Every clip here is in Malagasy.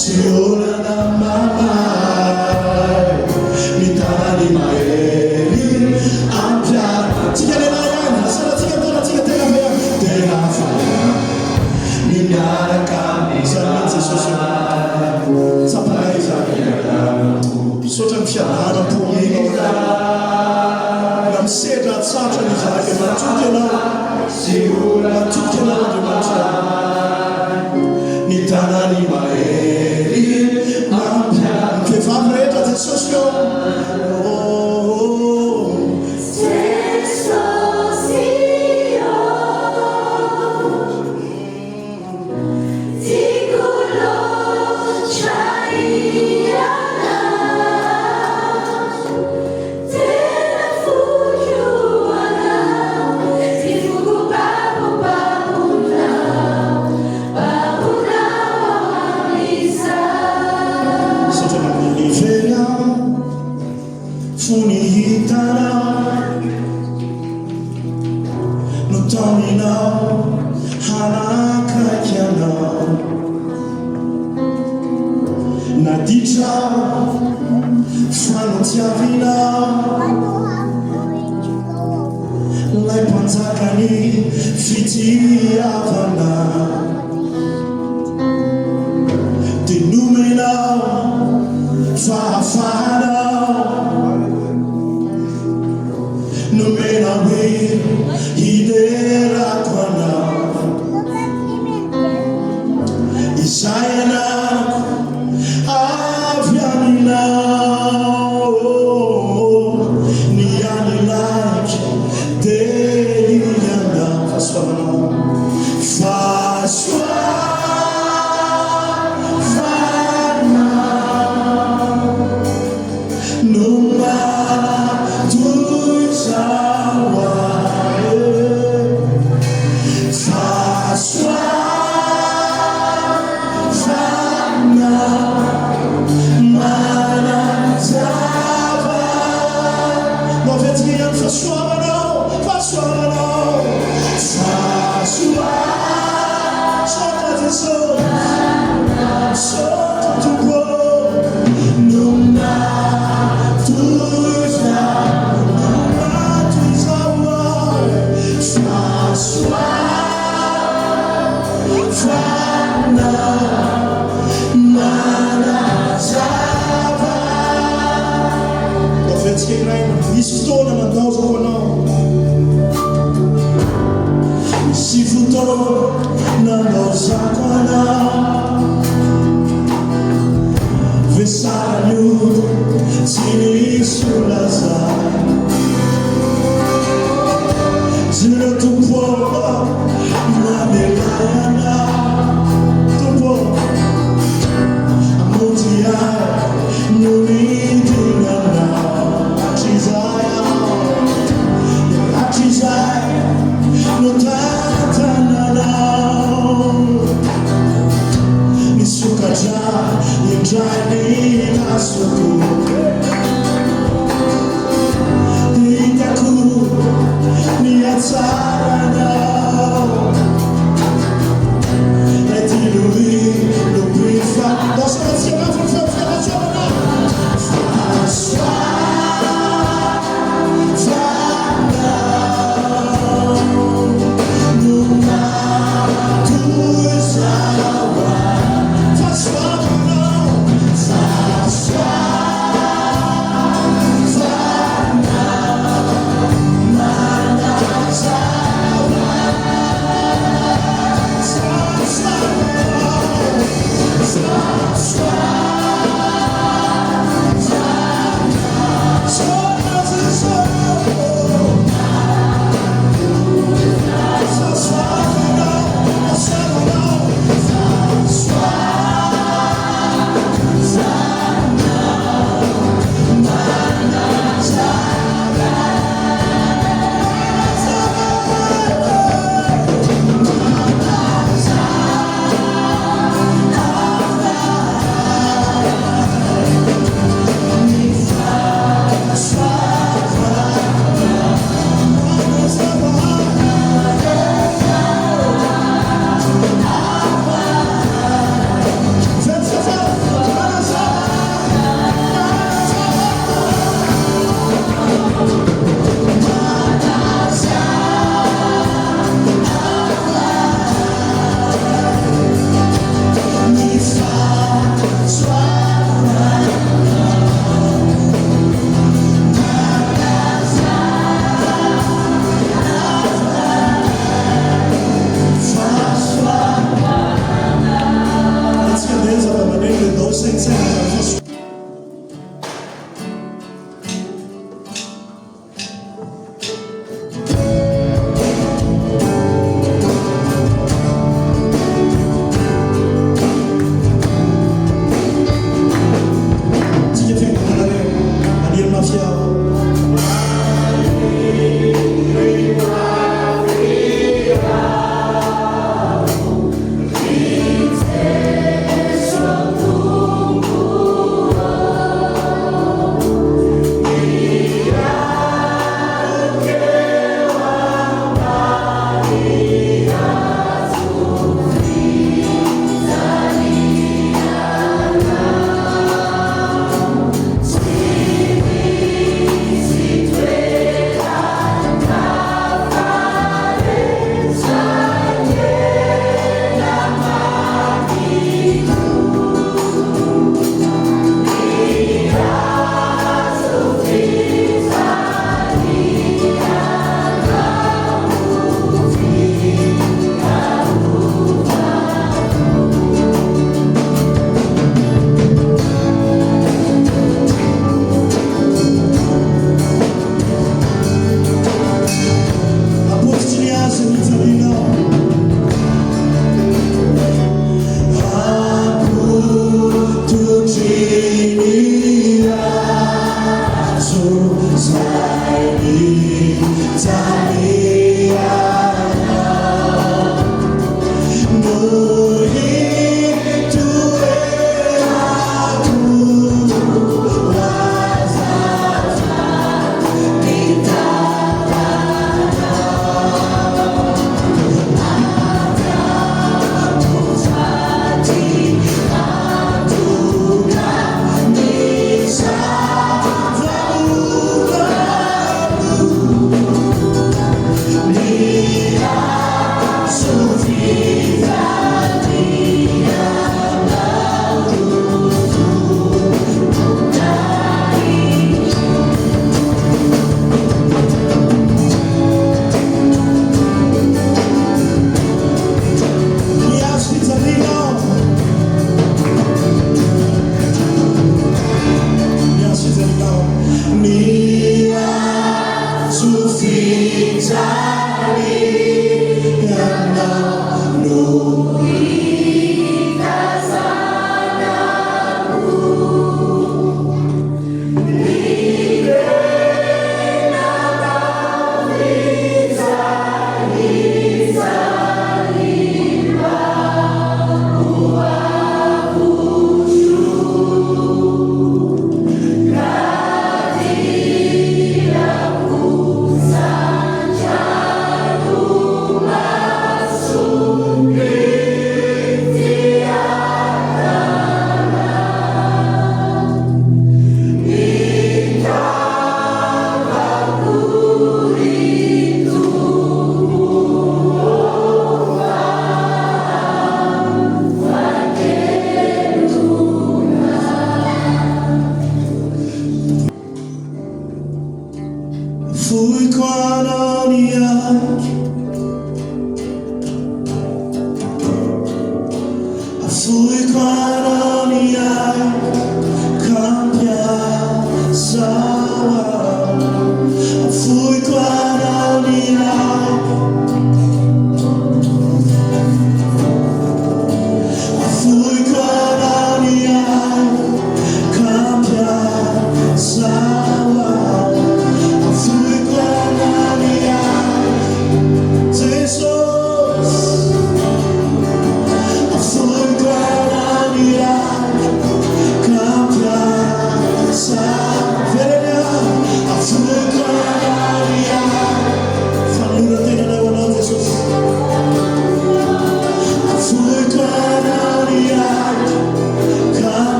Siona na mama Nitani maeli Ampya Tigelena yana Sala tiga mea Tena faya Ninara kami Samanzi sosyo Sapaiza Sota mfiadana Pumino Namseda Tsacha nizake Matukela Matukela Nitanani maeli Ampya Mkefavreta Tesosyo Funihitana Nutamina Hanakakiana Nadija Fanutiavina Lai Pantakani Fiti Avana Denumina Fafana No mena we idera kwana Isayana avyamina Niyani like Deliyanda Faswa Numa Estou na causa ou não? Se voltou na nossa cona, Versarho, Sinistro Lazar, Zero tu povo, na Belana, tu povo, a Montiar, no Indinana. No tatanana Nisukaja Yemjani Nasuku Nikaku Niyatsarana Let it be the brief. That's what it's about for senza la Sotto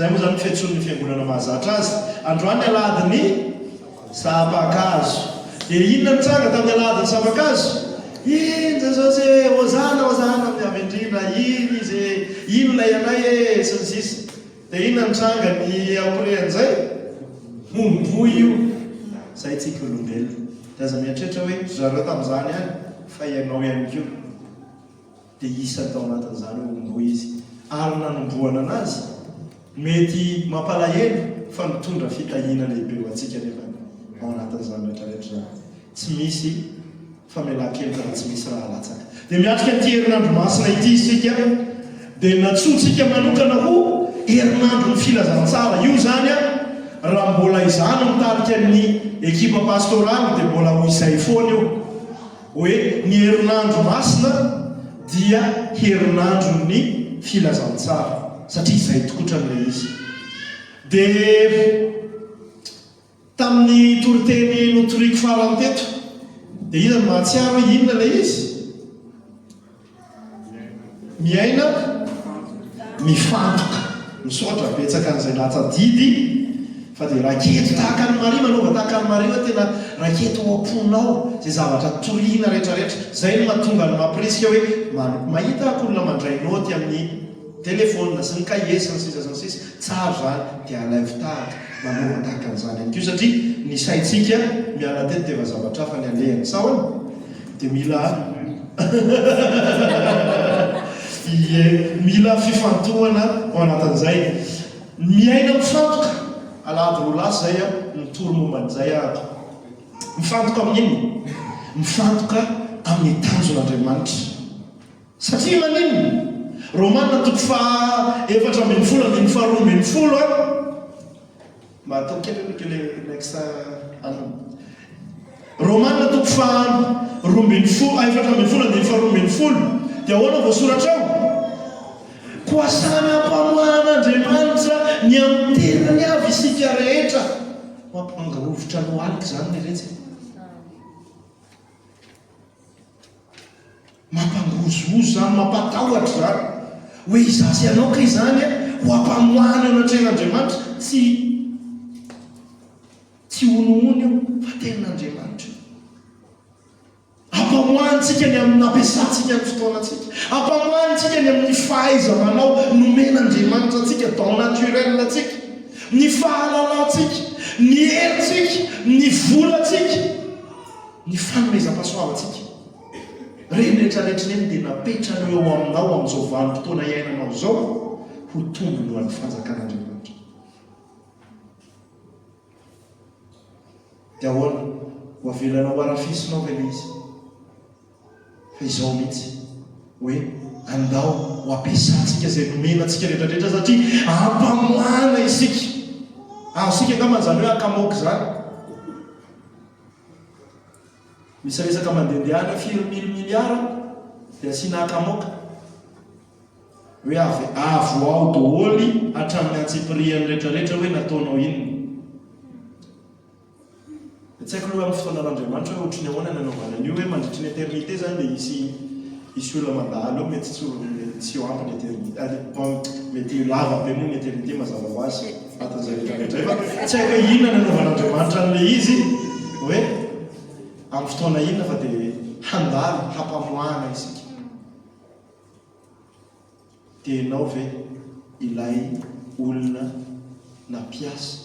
zay moa zany fiantson'ny fiangonana mahazatra azy androany aladiny sabakazo de inona mitsanga tamin'ny aladiny sabakazo zao se ozana avy indrindra iny izy ino lay anay sy ny sisa de inona mitsanga ny aorean'izay mombo io zay tsika olombelona de aza miatrehitra hoe zareo tamin'izany any fa ianao ihany keo de isa tao anatin'izany hoe ombo izy ary nanomboana anazy mety mampalahelo fa mitondra fitahina lehibe ho atsika nefa ao anatin'izany rehetrarehetra zany tsy misy famelan-kely raha tsy misy raha latsaka de miatrika an'ity herinandro masina ity isika de natsotsika manokana ho herinandro ny filazantsara io zany a raha mbola izany mitarika ny ekipa pastoraly de mbola ho izay foana io hoe ny herinandro masina dia herinandro ny filazantsara satria izay tokotra amin'ilay izy de tamin'ny toriteny notoriko farany teto de izany mahatsiaro hoe inona ilay izy miaina mifantoka misotra betsaka an'izay latsadidy fa de raketo tahaka ny Maria manova tahaka ny Maria hoe tena raketo ao am-ponao zay zavatra toriana rehetrarehetra zay no mahatonga ny mampirisika hoe mahita akolona mandray noty amin'ny telefônina sy ny kaiesy ny sisa sy ny sisa tsara zany de alaivo tahaka manova tahaka an'izany ihany kio satria ny saitsika miala tety teva zavatra fa ny alehany saoany de mila fifantohana ao anatin'izay miaina mifantoka alady lolasy zay a mitoro momban'izay ato mifantoka amin'inony mifantoka amin'ny tanjon'Andriamanitra satria maninona Romanina toko efatra ambin'ny folo andiny faharoa ambin'ny folo a mba atao kely next Romanina toko roa ambin'ny folo efatra ambin'ny folo andiny faharoa ambin'ny folo dia ahoana voasoratra ao koa samy ampamoan'Andriamanitra ny amin'ny tenany avy isika rehetra mampangarovitra no alika zany ny retsy mampangozozo zany mampatahotra zany hoe izasy anao ka izany ho ampamoana ao anatren'Andriamanitra tsy onoony io fa tenan'Andriamanitra ampamoantsika ny amin'ny ampiasantsika ny fotoanatsika ampamoantsika ny amin'ny fahaiza-manao nomen'Andriamanitra atsika dans naturel atsika ny fahalalantsika ny heritsika ny volatsika ny fanomezam-pasoavatsika reny rehetrarehetra reny dia napetrana eo aminao amin'izao vanim-potoana iainanao zao ho tombony ho an'ny fanjakan'Andriamanitra dia ahoana ho avelanao arafisinao ve izy fa izao mihitsy hoe andao ho ampiasantsika zay nomenantsika rehetrarehetra satria ampamoana isika sika angambany zany hoe akamoky zany misy resaka mandendehana 4 miliara dia asiana akamoka hoe avo ao daholo hatramin'ny antsipiriany rehetrarehetra hoe nataonao inony tsy haiko loha amin'ny fotoanan'Andriamanitra hoe ohatrany ahoana nanaovana an'io hoe mandritry ny éternité zany dia isy olona mandalo eo mety tsy ho ampy ny éternité mety lava be moa ny éternité mazava ho azy atan'izay rehetrarehetra fa tsy haiko hoe inona nanaovan'Andriamanitra an'ilay izy hoe amin'ny fotoana inona fa dia handalo hampamoana isika dia ianao ve ilay olona nampiasa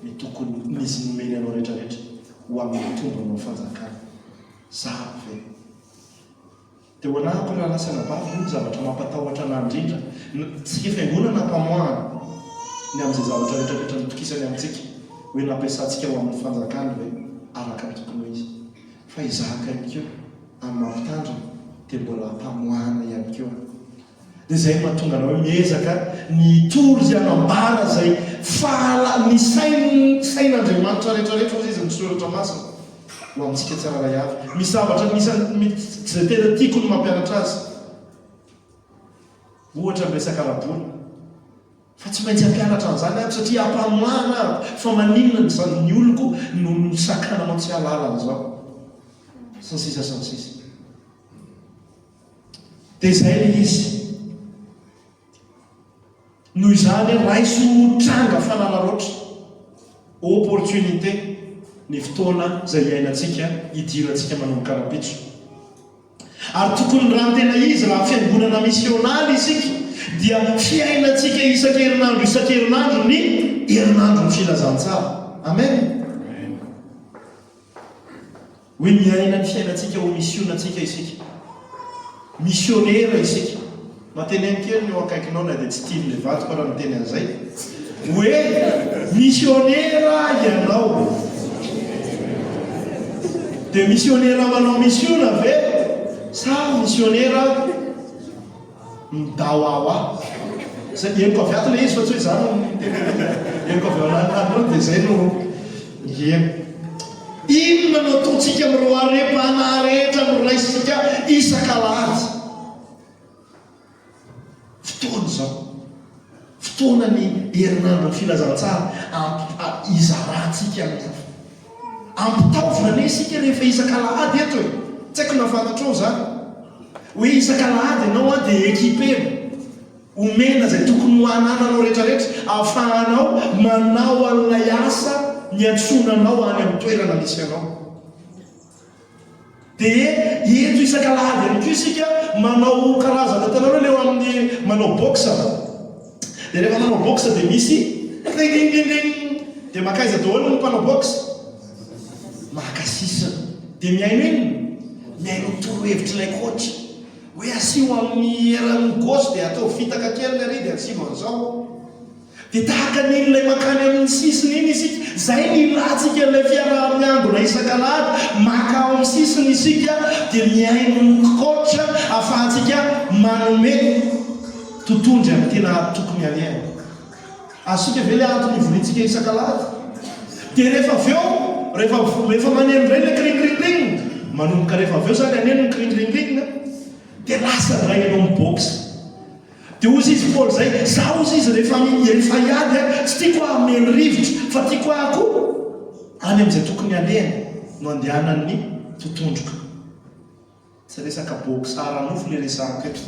ny tokony misy nomeny anao rehetrarehetra ho amin'ny tombonao fanjakana zaho ve dia ho anahako raha lasana bavy io zavatra mampatahotra ana indrindra tsika fiangonana hampamoana ny amin'izay zavatra rehetrarehetra nitokisany amintsika hoe nampiasantsika ho amin'ny fanjakana ve araka ny tokony izy fa izaka ihany keo amin'ny mampitandrina dia mbola hampamoana ihany keo dia zay mahatonga anao hoe miezaka ny tory zay anambara zay ny sain'Andriamanitra rehetrarehetra ozy izy misoratra masina ho amintsika tsara ray avy misy zavatra zay tena tiako no mampianatra azy ohatra miresaka rabona fa tsy maintsy hampianatra an'izany aby satria hampamoana aby fa maninona zany ny oloko no sakananao tsy halalana zao sy ny sisa sy ny sisa dia zay le izy noho izany raiso tranga fanana loatra opportunité ny fotoana izay iainantsika hidirantsika manomboka karapitso ary tokony raha tena izy raha fiangonana misionaly isika dia fiainantsika isan-kerinandro ny herinandro ny filazantsara. Amen. hoe miaina ny fiainantsika ho misionantsika isika missionnaire isika mateneny kely eo akaikinao na dia tsy tian'le vato fa raha miteny an'izay hoe missionnaire ianao dia missionnaire manao missiona ve sa missionnaire midawawa eniko avy ato le izy fa tsy hoe zany eniko avy ananano dia zay no inona no ataontsika amin'ireo arem-pana rehetra noraisika isan-kalahady fotoana zao fotoana ny herinandro ny filazantsara izarantsika ampitaovina ne isika rehefa isan-kalahady eto e tsy haiko nafantatrao zany hoe isan-kalahady ianao a dia ekipero omena zay tokony ho anananao rehetrarehetra ahafahanao manao an'ilay asa ny antsonanao any amin'ny toerana misy anao. Dia eto isan-kalahady ihany koa isika manao karazana tanao leo amin'ny manao boxe dia rehefa manao boxe dia misy dia makaiza daholo ny mpanao boxe makasisina dia miaino iny miaino torohevitra ilay coach hoe asio amin'ny eran'ny gauche dia atao fitaka kely le ry dia asio an'izao dia tahaka n'iny ilay makany amin'ny sisiny iny isika zay ny ilatsika ilay fiarahamiangona isan-kalahady maka ao amin'ny sisiny isika dia miaino ny coach ahafahantsika manome totondry amin'ny tena tokony aliaina asika ve le antony ivorintsika isan-kalahady dia rehefa aveo rehefa maneno ray le kringringring manomboka rehefa aveo zany aneno ny kringringring dia lasa ray anao miboxe dia ozy izy paoly zay za ozy izy rehefa iady tsy tiako ameny rivotra fa tiako ahko any amin'izay tokony alehana no andehanan'ny totondroka tsy resaka boksara nofo le resaka eto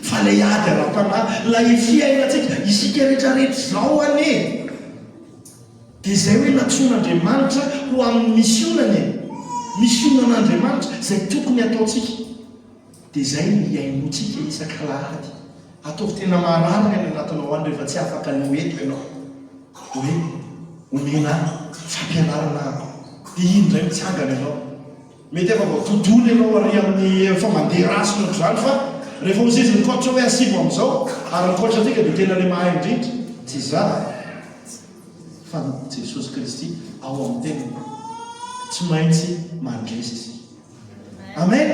fa le ady ara-panahy la ifiainatsika isika rehetrarehetra zao ane dia zay hoe natson'Andriamanitra ho amin'ny misionany misionan'Andriamanitra zay tokony ataontsika dia zay ny iainotsika isan-kalahady ataovy tena mararina ny anatinao any rehefa tsy afaka ny eto ianao hoe omena fampianarana dia iny ndray mitsangana ianao mety efa vao todony ianao ary amin'ny fa mandeha rasy noto zany fa rehefa ozizy ny coach hoe asivo amin'izao ary ny coach atika dia tena le mahay indrindra tsy zany fa Jesosy Kristy ao amin'ny tenany tsy maintsy mandresy izy. Amen.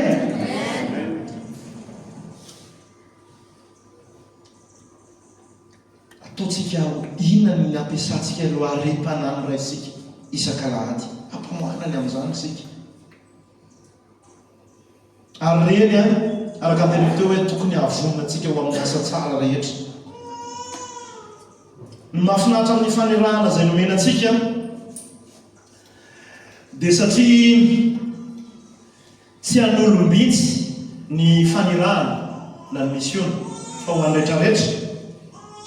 Ataontsika inona ny ampiasantsika alo arem-panany raisika isan-kalahady ampamoanany amin'izany isika ary reny a araka teny teo hoe tokony havonantsika ho amin'ny asa tsara rehetra ny mahafinaritra amin'ny fanerahana izay nomenantsika dia satria tsy an'olombitsy ny fanerahana na ny misiona fa ho any rehetrarehetra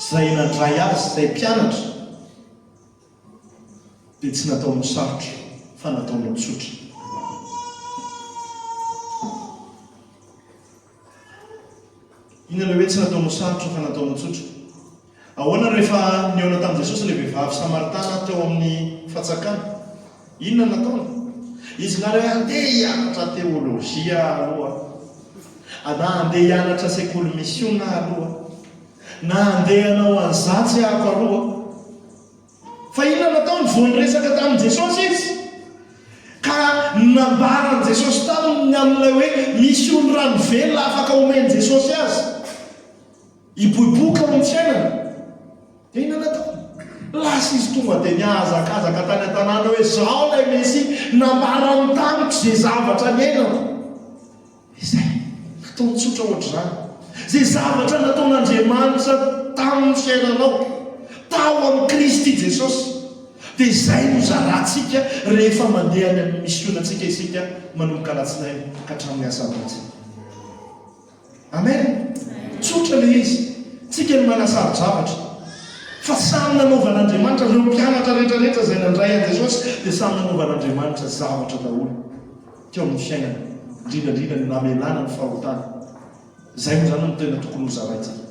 zay nandray azy zay mpianatra dia tsy natao misarotra fa natao mitsotra. Ina le hoe tsy natao misarotra fa natao mitsotra ahoana rehefa niona tamin'i Jesosy le vehivavy Samaritana teo amin'ny fatsakana inona nataony izy na hoe andeha hianatra teolojia aloha na andeha hianatra sekoly misiona aloha na andeha hanao anzatsy ako aloha fa inona nataony voany resaka tamin'i Jesosy izy ka nambaran'i Jesosy taminy amin'ilay hoe misiony rano velona afaka omeny Jesosy azy hiboiboka amin'ny fiainana dia inona nataony lasa izy tonga dia niazakazaka tany an-tanàna hoe zao lay misy nambarany tamiko zay zavatra niainako izay natao mitsotra ohatr' zany zay zavatra nataon'Andriamanitra tamin'ny fiainanao tao amin'ny Kristy Jesosy dia izay no zarantsika rehefa mandeha any amin'ny misionantsika isika manomboka alatsinainy ka hatramin'ny asabotsy. Amen. Tsotra le izy tsika ny manasary zavatra fa samy nanaovan'Andriamanitra ireo mpianatra rehetrarehetra izay nandray an Jesosy dia samy nanaovan'Andriamanitra zavatra daholo teo amin'ny fiainana, indrindrandrindra ny namelana ny fahotana. Izay moa zany no tena tokony ho zaraitsika.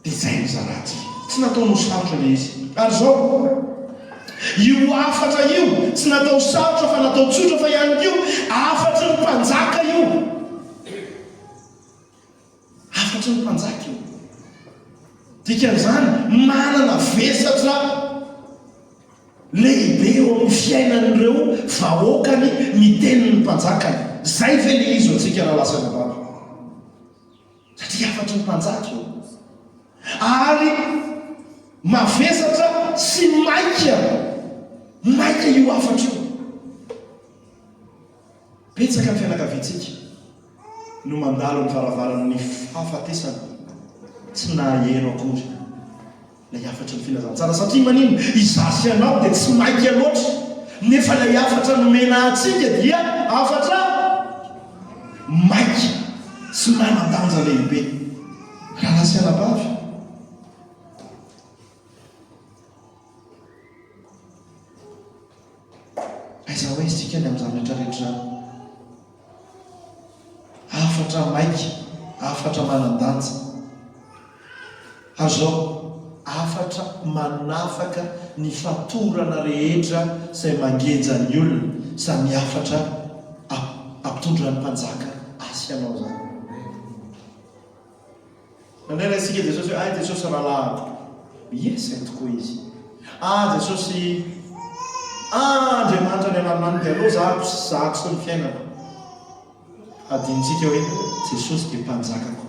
Dia izay no zaraitsika. Tsy natao no sarotra ilay izy. Ary zao io afatra io tsy natao sarotra fa natao tsotra fa ihany io afatry ny mpanjaka io. Afatry ny mpanjaka io. Dikan'izany manana vesatra lehibe eo amin'ny fiainan'ireo vahoakany miteny ny mpanjakany. Zay ve le izy antsika raha lasa nababa. Satria afatry ny mpanjaka io. Ary mavesatra sy maika io afatra io. Petsaka ny fianakaviantsika no mandalo ny varavarana ny fahafatesana tsy naheno akory lay afatra ny filazantsara. Satria manino izasy anao dia tsy maika loatra, nefa lay afatra nomena atsika dia afatra maika sy manandanja lehibe. Raha lasianabavy aiza hoe isika ny amin'izany rehetrarehetra afatra maika, afatra manandanja. Ary zao afatra manafaka ny fatorana rehetra izay mangenja ny olona samy afatra ampitondra ny mpanjaka asy ianao zany. Mandraina isika Jesosy hoe Jesosy rahalahako. Yes, tokoa izy. Jesosy Andriamanitra ny ananany dia aloha zahako sy ny fiainako. Adinitsika hoe Jesosy dia mpanjakako,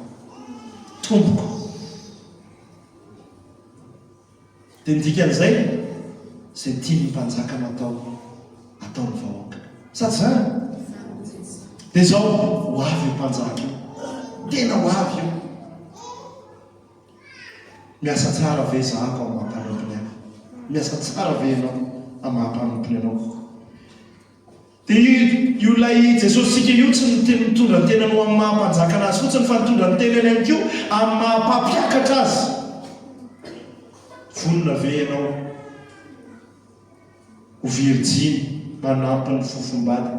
tompoko. Dia ndikan'izay izay tiany mpanjaka ataony vahoaka. Sady zany. Dia zao ho avy io mpanjaka io. Tena ho avy io. Miasa tsara ve zahako amin'ny mampanompony ahy? Miasa tsara ve ianao amin'ny mampanompony anao? Dia io lay Jesosy sika io tsy mitondra ny tenanao amin'ny mahampanjaka anazy fotsiny fa mitondra ny tenany ihany koa amin'ny mampampiakatra azy. Vonona ve ianao ho virjiny manampy ny fofombady?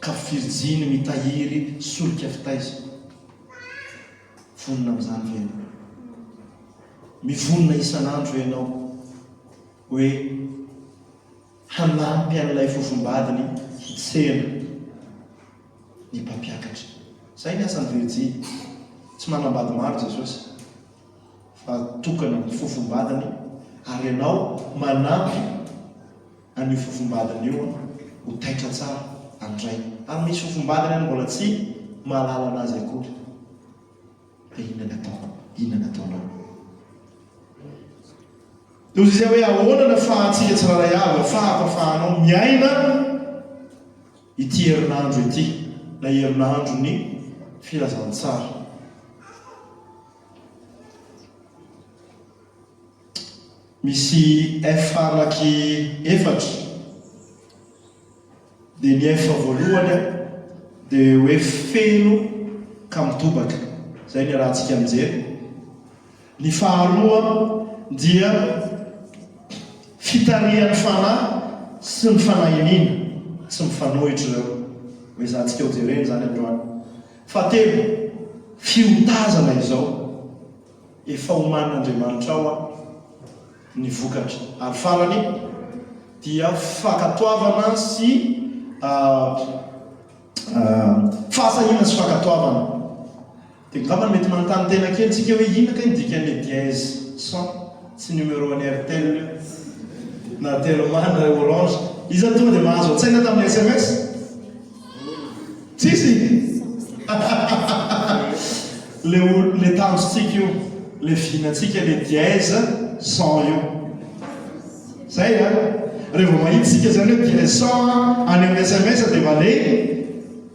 Ka virjiny mitahiry solika fitaiza. Vonona amin'izany ve ianao? Mivonona isan'andro ianao hoe hanampy an'ilay fofombadiny hitsena ny mpampiakatra. Zay ny asan'ny virjiny. Tsy manambady maro Jesosy fa tokana ny fofombadiny ary ianao manampy an'io fofombadiny io ho taitra tsara andray. Ary misy fofombadiny any mbola tsy mahalala anazy akory. Inona nataonao? Toy izay hoe ahoana nafahantsika tsiraray avy afahafahanao miaina ity herinandro ity, na herinandro ny filazantsara. Misy faraky efatra. Dia ny efa voalohany dia hoe feno ka mitobaka. Zay ny raha antsika mijery. Ny faharoa dia fitarihan'ny fanahy sy ny fanahiniana tsy mifanohitra ireo. Hoe za antsika ho jereny zany androany. Fahatelo, fiotazana izao efa omanin'Andriamanitra ao ny vokatra. Ary farany dia fakatoavana sy fahasahiana sy fakatoavana. Dia ngamba mety manontany tena kely tsika hoe inona ka indikany dièse 100 sy numéro ny RTL na Telma na Orange. Iza tonga dia mahazo an-tsaina tamin'ny SMS? Tsisy. Le tanjotsika io, le finantsika le dièse 100 io. Zay rehefa mahita tsika zany hoe dièse 100 any amin'ny SMS dia male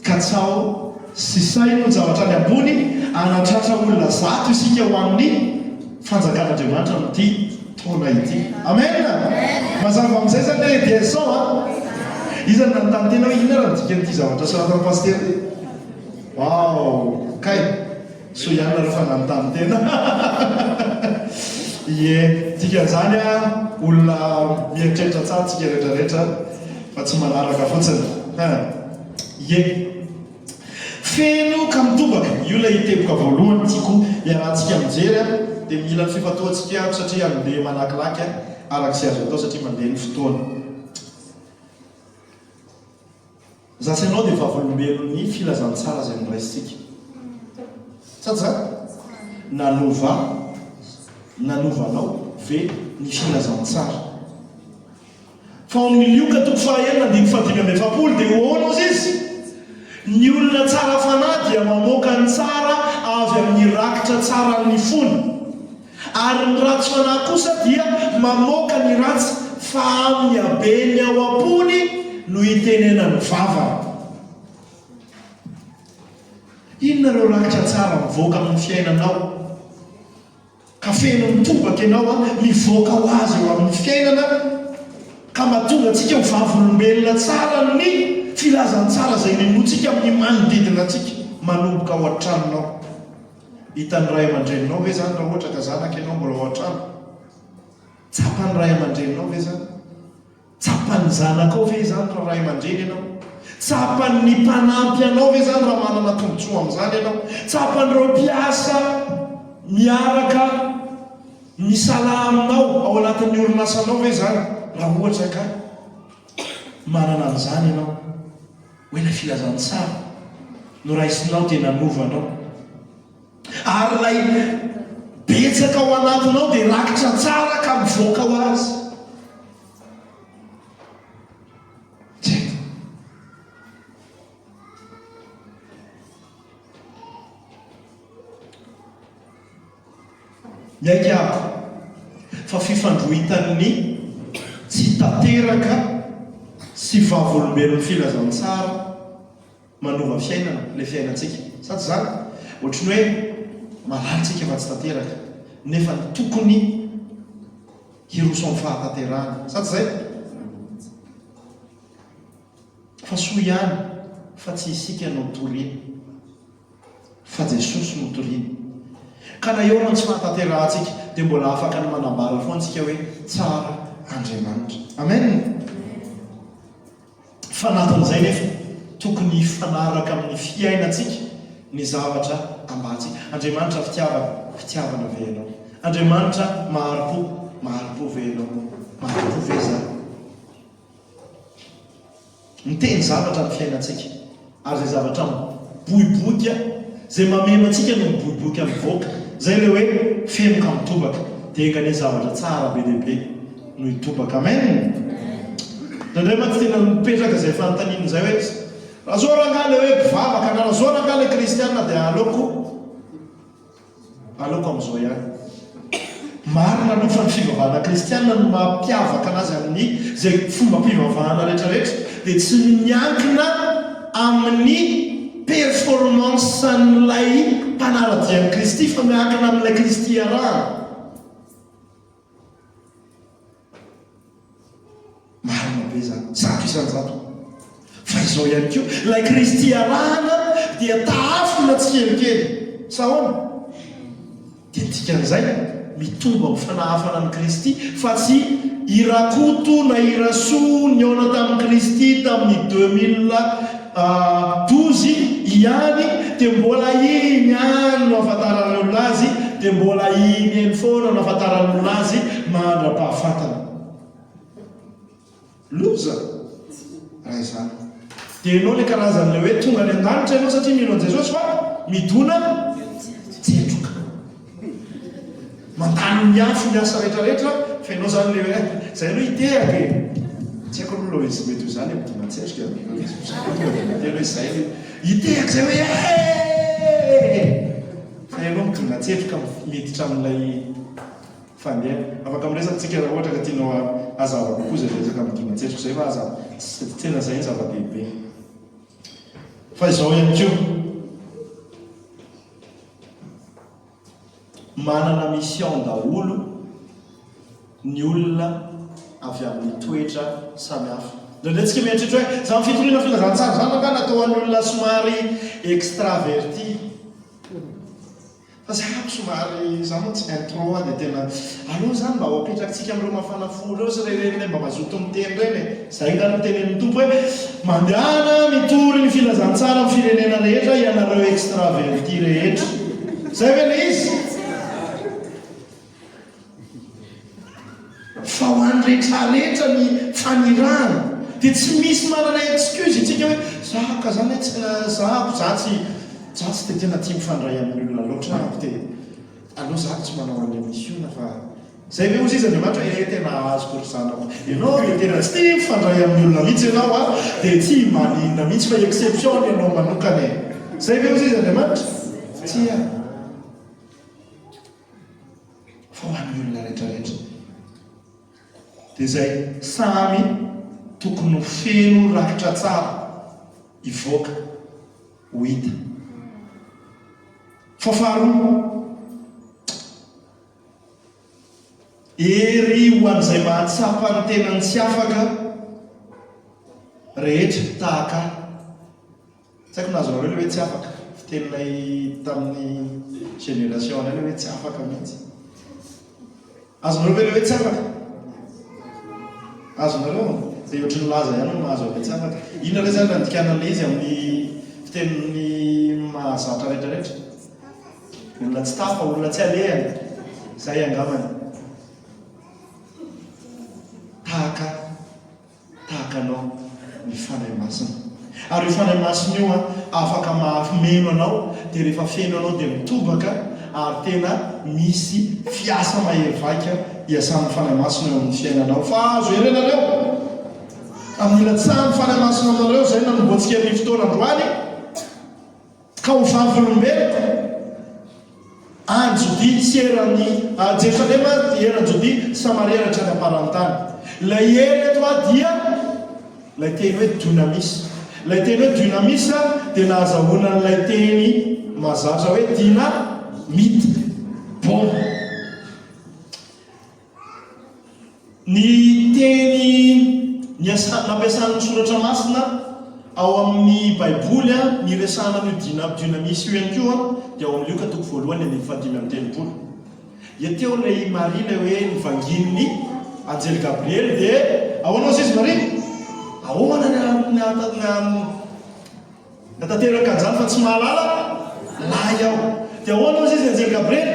katsao sy saino ny zavatra any ambony anatratra olona zato isika ho amin'ny fanjakan'Andriamanitra amin'ity taona ity. Amen. Mazava amin'izay zany hoe dièse 100 iza nanontany tena hoe inona raha dikan'ity zavatra soratan'ny paster. Wow, kay so ihany na rehefa nanontany tena. Ie, tikan'izany olona mieritreritra tsara tsika rehetrarehetra fa tsy manaraka fotsiny. Ie, feno ka mitobaka io lay iteboka voalohany tiako iarahantsika mijery dia mila ny fifatoantsika satria andeha manakilaky arak'izay azo atao satria mandeha ny fotoana. Zasy ianao dia vavolombelon'ny filazantsara izay noraisitsika. Sady zany nanovanao ve ny filazantsara. Fa amin'ny lioka toko fahaenina andiny fadimy amby efapolo dia hoana izy ny olona tsara fanahy dia mamoaka ny tsara avy amin'ny rakitra tsara ny fony, ary ny ratsy fanahy kosa dia mamoaka ny ratsy fa amin'ny habeny ao am-pony no hitenenany vava. Inona ireo rakitra tsara mivoaka amin'ny fiainanao ka feno mitobaka ianao mivoaka ho azy eo amin'ny fiainana ka mahatonga antsika ho vavolombelona tsara ny filazantsara izay nemotsika amin'ny manodidina antsika manomboka ao an-tranonao. Hitan'ny ray aman-dreninao ve zany raha ohatra ka zanaka ianao mbola ao an-trano? Tsapan'ny ray aman-dreninao ve zany? Tsapan'ny zanakao ve zany raha ray aman-dreny ianao? Tsapan'ny mpanampy anao ve zany raha manana tombotsoa amin'izany ianao? Tsapan'ireo mpiasa miaraka misala aminao ao anatin'ny orinasanao ve zany raha ohatra ka manana an'izany ianao? Hoe ilay filazantsara no raisinao dia nanovanao, ary lay betsaka ao anatinao dia rakitra tsara ka mivoaka ho azy. Miaika fa fifandrohitan'ny tsy tanteraka sy vavolombelon'ny filazantsara manova fiainana, ilay fiainantsika. Sady zany ohatrany hoe malalitsika fa tsy tanteraka nefa ny tokony hiroson'ny fahatanterahana. Sady zay fa soa ihany fa tsy isika no toriana fa Jesosy no toriana. Ka na eo no tsy fahatanterahana dia mbola afaka ny manambara foana antsika hoe tsara Andriamanitra. Amen. Fa anatin'izay nefa tokony hifanaraka amin'ny fiainantsika ny zavatra ambatsika. Andriamanitra fitiavana ve ianao? Andriamanitra maharim-po ve ianao? Maharim-po ve zany? Miteny zavatra amin'ny fiainantsika, ary zay zavatra miboiboika, zay mameno antsika no miboiboika mivoaka. Zay le hoe feno ka mitobaka dia engany zavatra tsara be lehibe no hitobaka. Amen. Nandray maty tena mipetraka izay fanontaniana izay hoe raha zao rangahy le hoe mpivavaka na raha zao rangahy le kristianina dia aleoko amin'izao ihany. Marina aloha fa ny fivavahana kristianina no mampiavaka anazy amin'ny zay fomba mpivavahana rehetrarehetra dia tsy miankina amin'ny performance n'ilay mpanaradian'i Kristy fa miankina amin'ilay Kristy arahana. Marina be zany, zato isan-jato. Fa izao ihany koa ilay Kristy arahana dia taafina tsy kelikely. Sahoana? Dia dikan'izay mitomba ho fanahafana ny Kristy fa tsy irakoto na irasoa ny aona tamin'i Kristy tamin'ny 2012 ihany dia mbola iny ihany no ahafantaran'ny olona azy, dia mbola iny ihany foana no ahafantaran'ny olona azy mandra-pahafatana. Loza raha izany dia ianao ilay karazan'ilay hoe tonga any an-danitra ianao satria mino an'i Jesosy fa midona tsetroka mandany miafy miasa rehetrarehetra fa ianao zany le hoe zay aloha hitehaka e tsy haiko aloha izy mety ho zany midona tsetroka dia aloha izay hitehaka zay hoe fa ianao midona tsetroka miditra amin'ilay fandeha. Afaka miresatsika raha ohatra ka tianao azava kokoa zay resaka midona tsetroka zay fa aza tena zay ny zava-dehibe. Fa izao ihany koa manana mission daholo ny olona avy amin'ny toetra samihafa. Ndraindraitsika mieritritra hoe za fitoriana filazantsara zany angana atao an'ny olona somary extraverti. Fa zako somary za moa tsy intro dia tena aloha zany mba ho apetrakintsika amin'ireo mafana fo reo sy reny mba mazoto miteny reny. Zay ngano mitenen'ny tompo hoe mandehana mitory ny filazantsara amin'ny firenena rehetra ianareo extraverti rehetra. Zay ve le izy? Fa ho an'ny rehetrarehetra ny fanirana dia tsy misy manana excuse itsika hoe zaka zany zako za tsy dia tena tia mifandray amin'ny olona loatra ako dia aloha zako tsy manao an'ilay missiona fa zay ve ozy izy Andriamanitra hoe tena azoko ry zanako ianao dia tena tsy tia mifandray amin'ny olona mihitsy ianao a dia tsy maninona mihitsy fa exception ianao manokana zay ve ozy izy Andriamanitra tia fa ho an'ny olona rehetrarehetra dia zay samy tokony feno rakitra tsara ivoaka ho hita. Fa faharoa ery ho an'izay mahatsapa ny tenany tsy afaka rehetra tahaka tsy haiko nazo nareo le hoe tsy afaka fiteninay tamin'ny génération le hoe tsy afaka mihitsy azonareo ve le hoe tsy afaka azonareo dia ohatry ny laza ihany no mahazo avy tsy afaka inona re zany randikana izy amin'ny fitenin'ny mahazatra rehetrarehetra olona tsy tafa olona tsy alehany zay angamany tahaka anao ny fanahy masina ary io fanahy masina io afaka mafimeno anao dia rehefa feno anao dia mitobaka ary tena misy fiasa mahevaika iasan'ny fanahy masina eo amin'ny fiainanao fa azo herenareo amin'ny ilatsahany fanahy masina aminareo zay nanomboantsika ny fotoana androany ka ho vavolombeloko anjodi sy eran'ny Jerusalema eran-jodi Samaria rehetra ny aparantany lay ery eto dia lay teny hoe dynamis lay teny hoe dynamis dia nahazahoana n'ilay teny mazatra hoe dynamite bon ny teny nampiasan'ny soratra masina ao amin'ny baiboly ny resana n'io dynamis io ihany koa dia ao amin'io katoko voalohany ny fadimy amin'ny telopolo teo lay Marie lay hoe nivangininy Anjely Gabriel dia ahoana izy Marie ahoana natanteraka an'izany fa tsy mahalala lahy aho dia ahoana izy Anjely Gabriel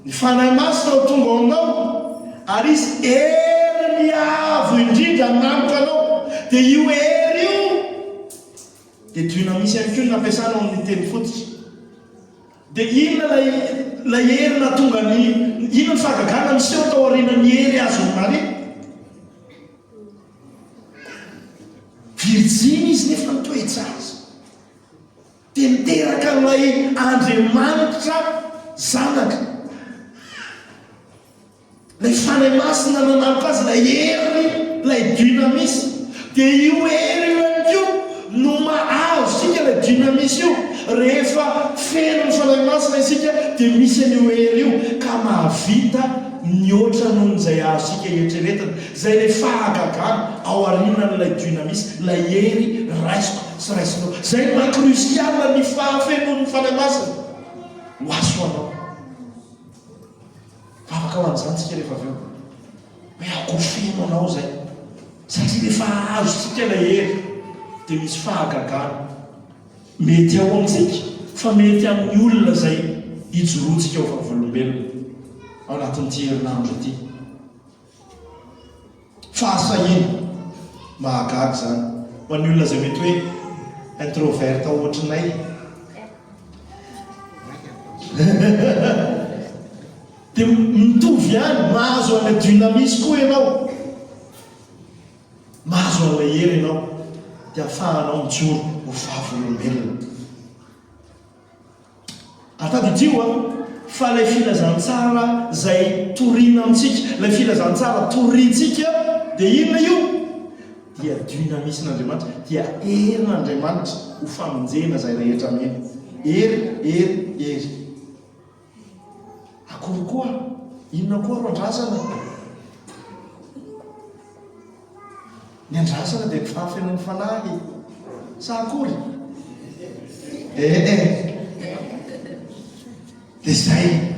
ny fanahy masina ao tonga ao aminao ary izy ery miavo indrindra nampoka anao dia io ery io dia dynamis ihany koa nampiasana ao amin'ny teny fototra dia inona lay ery na tonga ny inona ny fahagagana miseho tao aorianany ery azony Marie Virginie izy nefa nitoetra azy dia niteraka n'ilay Andriamanitra zanaka lay fanahy masina nanampoka azy lay ery lay dynamis dia io ery io ihany koa no mahazo sika lay dynamis io rehefa feno ny fanahy masina isika dia misy an'io ery io ka mahavita mihoatra noho n'izay azo sika eritreretana zay le fahagagana ao arinan'ilay dynamis lay ery raisiko sy raisinao zay makrusiala ny fahafenon'ny fanahy masina ho aso anao afaka ho an'izany tsika rehefa avy eo hoe akofeno anao zay satria rehefa azo tsika lay ery dia misy fahagagana mety ao amintsika fa mety amin'ny olona zay hijorontsika ao fahavolombelona ao anatin'ity herinandro ity fahasahina mahagaga zany ho an'ny olona zay mety hoe introverte ohatrinay dia mitovy ihany mahazo an'ilay dynamis koa ianao mahazo an'ilay ery ianao dia ahafahanao mijoro ho fahavolombelona atadidio fa lay filazantsara zay toriana amintsika lay filazantsara toriantsika dia inona io dia dynamisn'Andriamanitra dia erin'Andriamanitra ho famonjena zay rehetra mena ery akory koa inona koa ro andrasana ny andrasana dia fafen'ny fanahy sa akory dia zay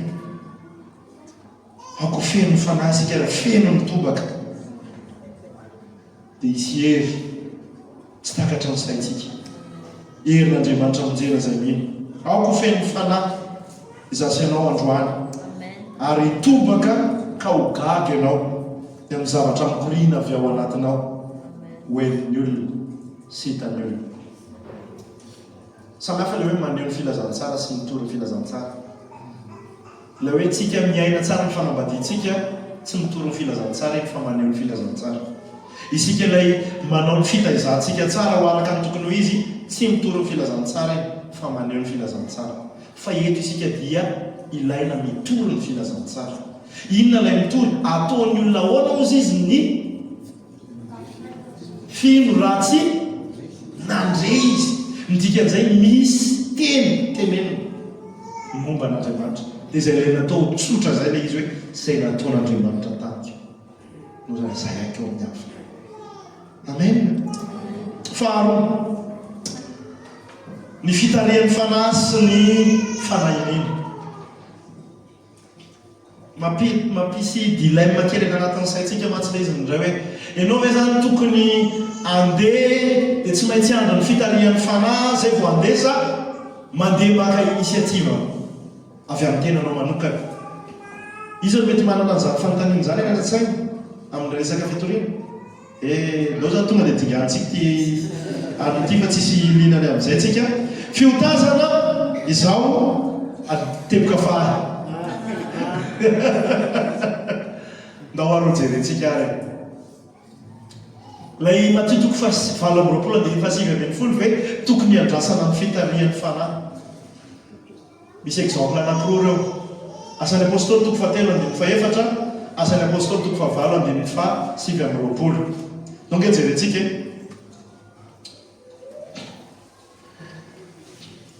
ako feno ny fanahy sika raha feno ny tobaka dia isy hery tsy takatra ny saintsika herin'Andriamanitra monjena zay mino aoko feno ny fanahy izasianao androany ary tobaka ka ho gaga ianao dia amin'ny zavatra mikoriana avy ao anatinao hoen'ny olona sy hitany olona samy hafa ilay hoe maneho ny filazantsara sy mitory ny filazantsara ilay hoe tsika miaina tsara ny fanambadiantsika tsy mitory ny filazantsara iny fa maneho ny filazantsara isika ilay manao ny fitaizantsika tsara ho araka ny tokony ho izy tsy mitory ny filazantsara iny fa maneho ny filazantsara fa eto isika dia ilaina mitory ny filazantsara inona ilay mitory ataony olona ahoana ozy izy ny fino ratsy nandre izy midikan'izay misy tenenina momba an'Andriamanitra dia izay ilay natao tsotra zay ilay izy hoe izay nataon'Andriamanitra taniko no raha izay aiko amin'ny hafa amen faharoa ny fitarian'ny fanahy sy ny fanahiniana mampisy dilemme kely anatin'ny saintsika matsy izy indray hoe ianao ve zany tokony andeha dia tsy maintsy andra ny fitarian'ny fanahy zay vao andeha sa mandeha maka initiative avy amin'ny tenanao manokana izy mety manana an'izany fanontaniana zany anaty-tsaina amin'ny resaka fitoriana leo zany tonga dia dingantsika ty anyty fa tsisy linany amin'izay tsika fiotazana izao tepoka fahy ndao aro jerentsika ary lay matitoko fa 20 ve tokony andrasana amin'ny fitarian'ny fanahy misy exemple anankiroa reo asan'ny apôstôly toko 7:4 asan'ny apôstôly toko 7:7 donc jerentsika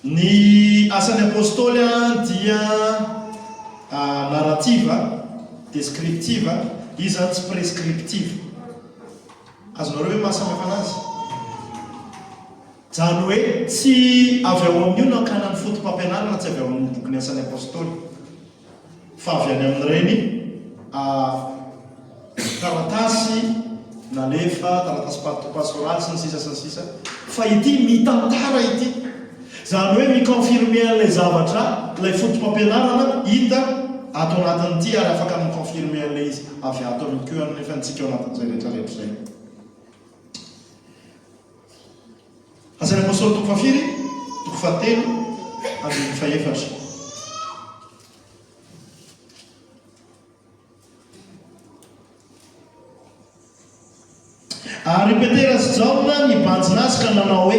ny asan'ny apôstôly dia narrative descriptive izy zany tsy prescriptive azonareo hoe mahasamihafa anazy zany hoe tsy avy ao amin'io nankana ny fotom-pampianarana tsy avy ao amin'ny bokony asan'ny apôstôly fa avy any amin'ireny taratasy nalefa taratasy pastoraly sy ny sisa fa ity mitantara ity zany hoe miconfirme an'ilay zavatra ilay fotom-pampianarana hita ato anatin'ity ary afaka miconfirme an'ilay izy avy ato amin'ny keo nefa ntsika ao anatin'izay rehetrarehetra zay asan'ny apôstôly toko 7 toko 7 ary Petera sy Jaona nibanjina azy ka nanao hoe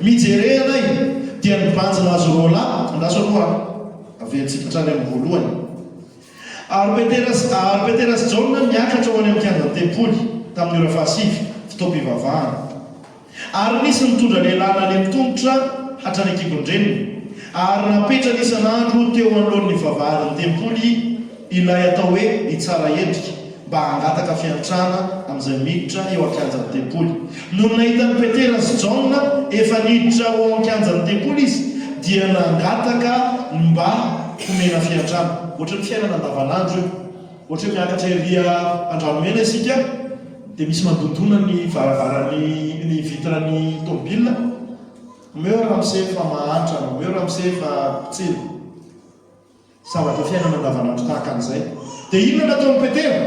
mijerena dia nibanjina azy rola andaso aloha aventsika trany amin'ny voalohany ary Petera sy Jaona niakatra ho any amin'ny kianjan-tempoly tamin'ny ora fahasivy fotoam-pivavahana ary nisy mitondra lehilahy nany tongotra hatrany akibondreniny ary napetraka isan'andro teo anoloan'ny vavahan'ny tempoly ilay atao hoe itsara endrika mba hangataka fiantrana amin'izay miditra eo ankianjan'ny tempoly noho nahitan'ny Petera sy Jaona efa niditra ao ankianjan'ny tempoly izy dia nangataka mba homena fiantrana ohatry ny fiainana andavanandro ohatry hoe miakatra eria andranomena isika dia misy mandondona ny varavaran'ny vitrany tômôbila meo raha misefa mahantra meo raha misefa pitsilo zavatra fiainana andavanandro tahaka an'izay dia inona nataon'ny Petera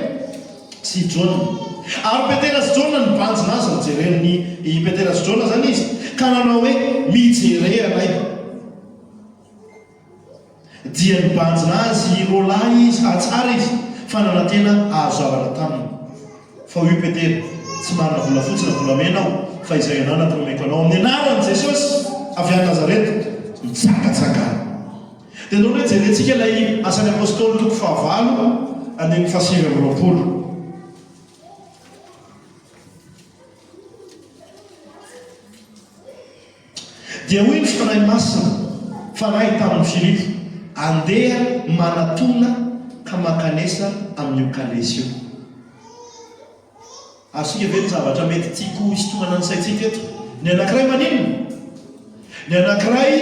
sy Jaona ary Petera sy Jaona nibanjina azy nijeren'ny Petera sy Jaona zany izy ka nanao hoe mijere anay dia nibanjina azy rolahy izy atsara izy fa nanantena ahazo zavatra taminy fa hoy Petera tsy marina vola fotsy na volamena aho fa izay anao natomeko anao amin'ny anaran'i Jesosy avy any Nazareta mitsakatsakana dia nao hoe jerentsika ilay asan'ny apôstôly toko 9 andeny 7:20 dia hoy ny fanahy masina fanahy tamin'ny Filipo andeha manatona ka makanesa amin'ny Okalesio asika ve ny zavatra mety tiako isitomana ny saitsika eto. Ny anankiray maninona? Ny anankiray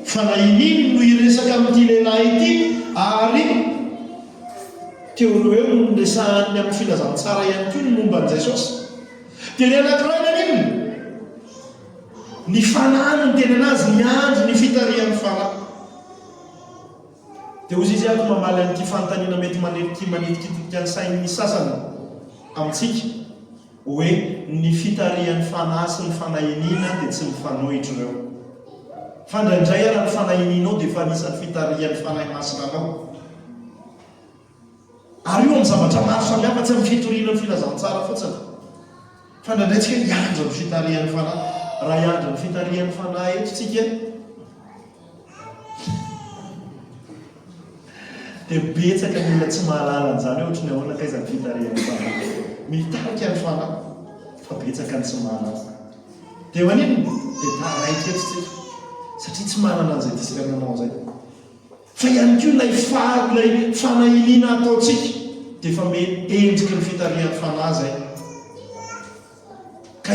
fanahininy no iresaka amin'ity lehilahy ity ary teo hoe resahany amin'ny filazantsara ihany koa ny momba an' Jesosy. Dia ny anankiray maninona? Ny fanahy ny tena anazy miandro ny fitarihan'ny fanahy. Dia ozy izy ato mamaly an'ity fanontaniana mety manitikititika ny sain'ny sasany amintsika hoe ny fitarihan'ny fanahy sy ny fanahiniana dia tsy mifanohitra ireo. Fa ndraindray ara ny fanahinianao dia efa anisan'ny fitarihan'ny fanahy masina anao. Ary io amin'ny zavatra maro samihafa tsy amin'ny fitoriana ny filazantsara fotsiny. Fa ndraindraytsika hiandro ny fitarihan'ny fanahy. Raha hiandro ny fitarihan'ny fanahy eto tsika dia betsaka ny olona tsy mahalala an'izany hoe ohatry ny ahoana ka izany fitarihan'ny fanahy. Mitarika ny fanahy fa betsaka ny tsy mahalala. Dia maninona? Dia taraika eto tsika satria tsy manana an'izay discernement zay. Fa ihany koa ilay fanahiniana ataontsika dia efa endriky ny fitarihan'ny fanahy zay. Ka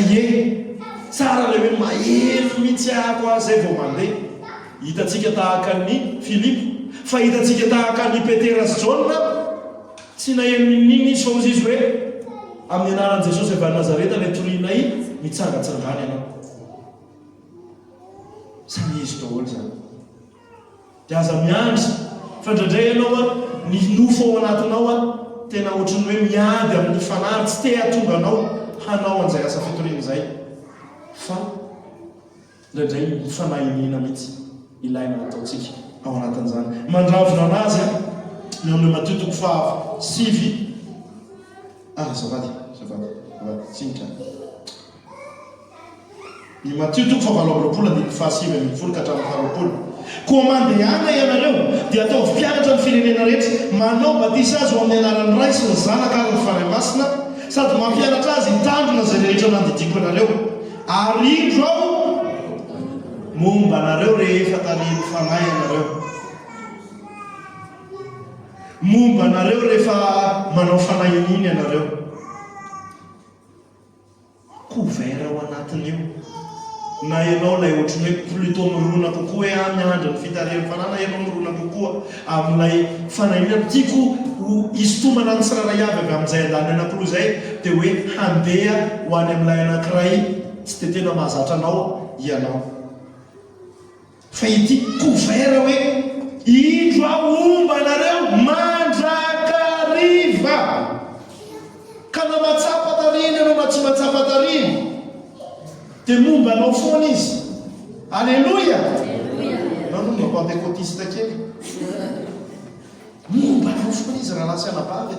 tsara ilay hoe mahelo mihitsy ahako azy zay vao mandeha. Hitantsika tahaka ny Filipo, fa hitantsika tahaka ny Petera sy Jaona, tsy naheno ninina izy fa ozy izy hoe amin'ny anaran'i Jesosy avy Nazareta ilay torianay mitsangatsangany ianao. Samy izy daholo zany. Dia aza miandry fa ndraindray ianao ny nofo ao anatinao tena ohatrany hoe miady amin'ny fanahy tsy te hahatonga anao hanao an'izay asa fitoriana izay. Fa ndraindray ny fanahiniana mihitsy ilaina ataontsika ao anatin'izany. Mandravona anazy eo amin'ny Mateo 7. Zavady sinitra. Ny Mateo 7:7-20 koa mandehana ianareo dia ataovy mpianatra ny firenena rehetra, manao batisa azy ho amin'ny anaran'ny Ray sy ny Zanaka ary ny Fanahy Masina, sady mampianatra azy hitandrina izay rehetra nandidiko anareo. Ary indro aho momba anareo rehefa tarihin'ny fanahy ianareo. Momba anareo rehefa manao fanahininy ianareo. Couvert ao anatin'io. Na ianao ilay ohatrany hoe plutôt mirona kokoa hoe miandro ny fitarihan'ny fanahy, na ianao mirona kokoa amin'ilay fanahinana. Tiako isitomana ny tsirairay avy amin'izay andany anankiroa izay dia hoe handeha ho any amin'ilay anankiray tsy dia tena mahazatra anao ianao. Fa ity couvert hoe indro aho omba anareo mandrakariva. Ka na matsapa tariny ianao na tsy matsapa tariny dia momba anao foana izy. Alleluia. Nanomba pentécotiste kely. Momba anao foana izy raha lasa anabavy.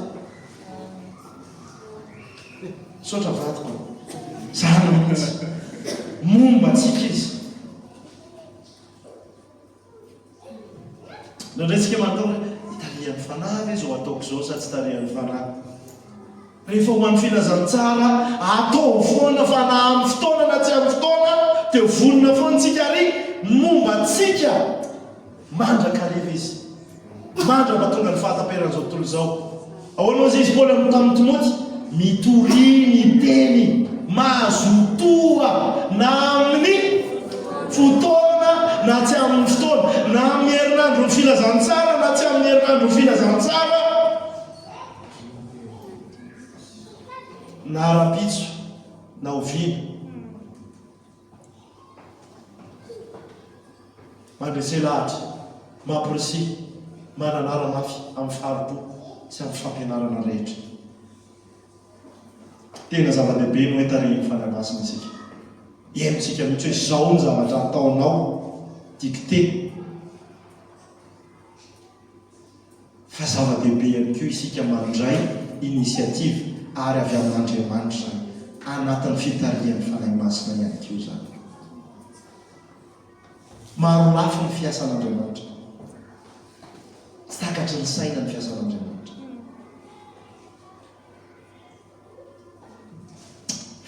Sotra vadiko. Zany mihitsy. Momba antsika izy. Ndraindraytsika manontany itarihan'ny fanahy izao ataoko izao sa tsy tarihan'ny fanahy. Rehefa ho an'ny filazantsara atao foana fa na amin'ny fotoana na tsy amin'ny fotoana dia vonona foana tsika ary momba antsika mandrakariva izy. Mandra mahatonga ny fahatam-peran'izao tontolo izao. Ahoana ozy izy Paoly tamin'ny Timoty? Mitoriny teny mazotoa na amin'ny fotoana na tsy amin'ny fotoana, na amin'ny herinandro ny filazantsara na tsy amin'ny herinandro ny filazantsara, na arapitso na ovina. Mandrese lahatra, mampirisy, mananara mafy amin'ny faripo sy amin'ny fampianarana rehetra. Tena zava-dehibe no hoe tarihin'ny fanahy masina isika. Henontsika mihitsy hoe izao ny zavatra ataonao dicté. Fa zava-dehibe ihany koa isika mandray initiative ary avy amin'Andriamanitra zany anatin'ny fitarihan'ny fanahy masina ihany koa zany. Maro lafy ny fiasan'Andriamanitra. Tsy takatry ny saina ny fiasan'Andriamanitra.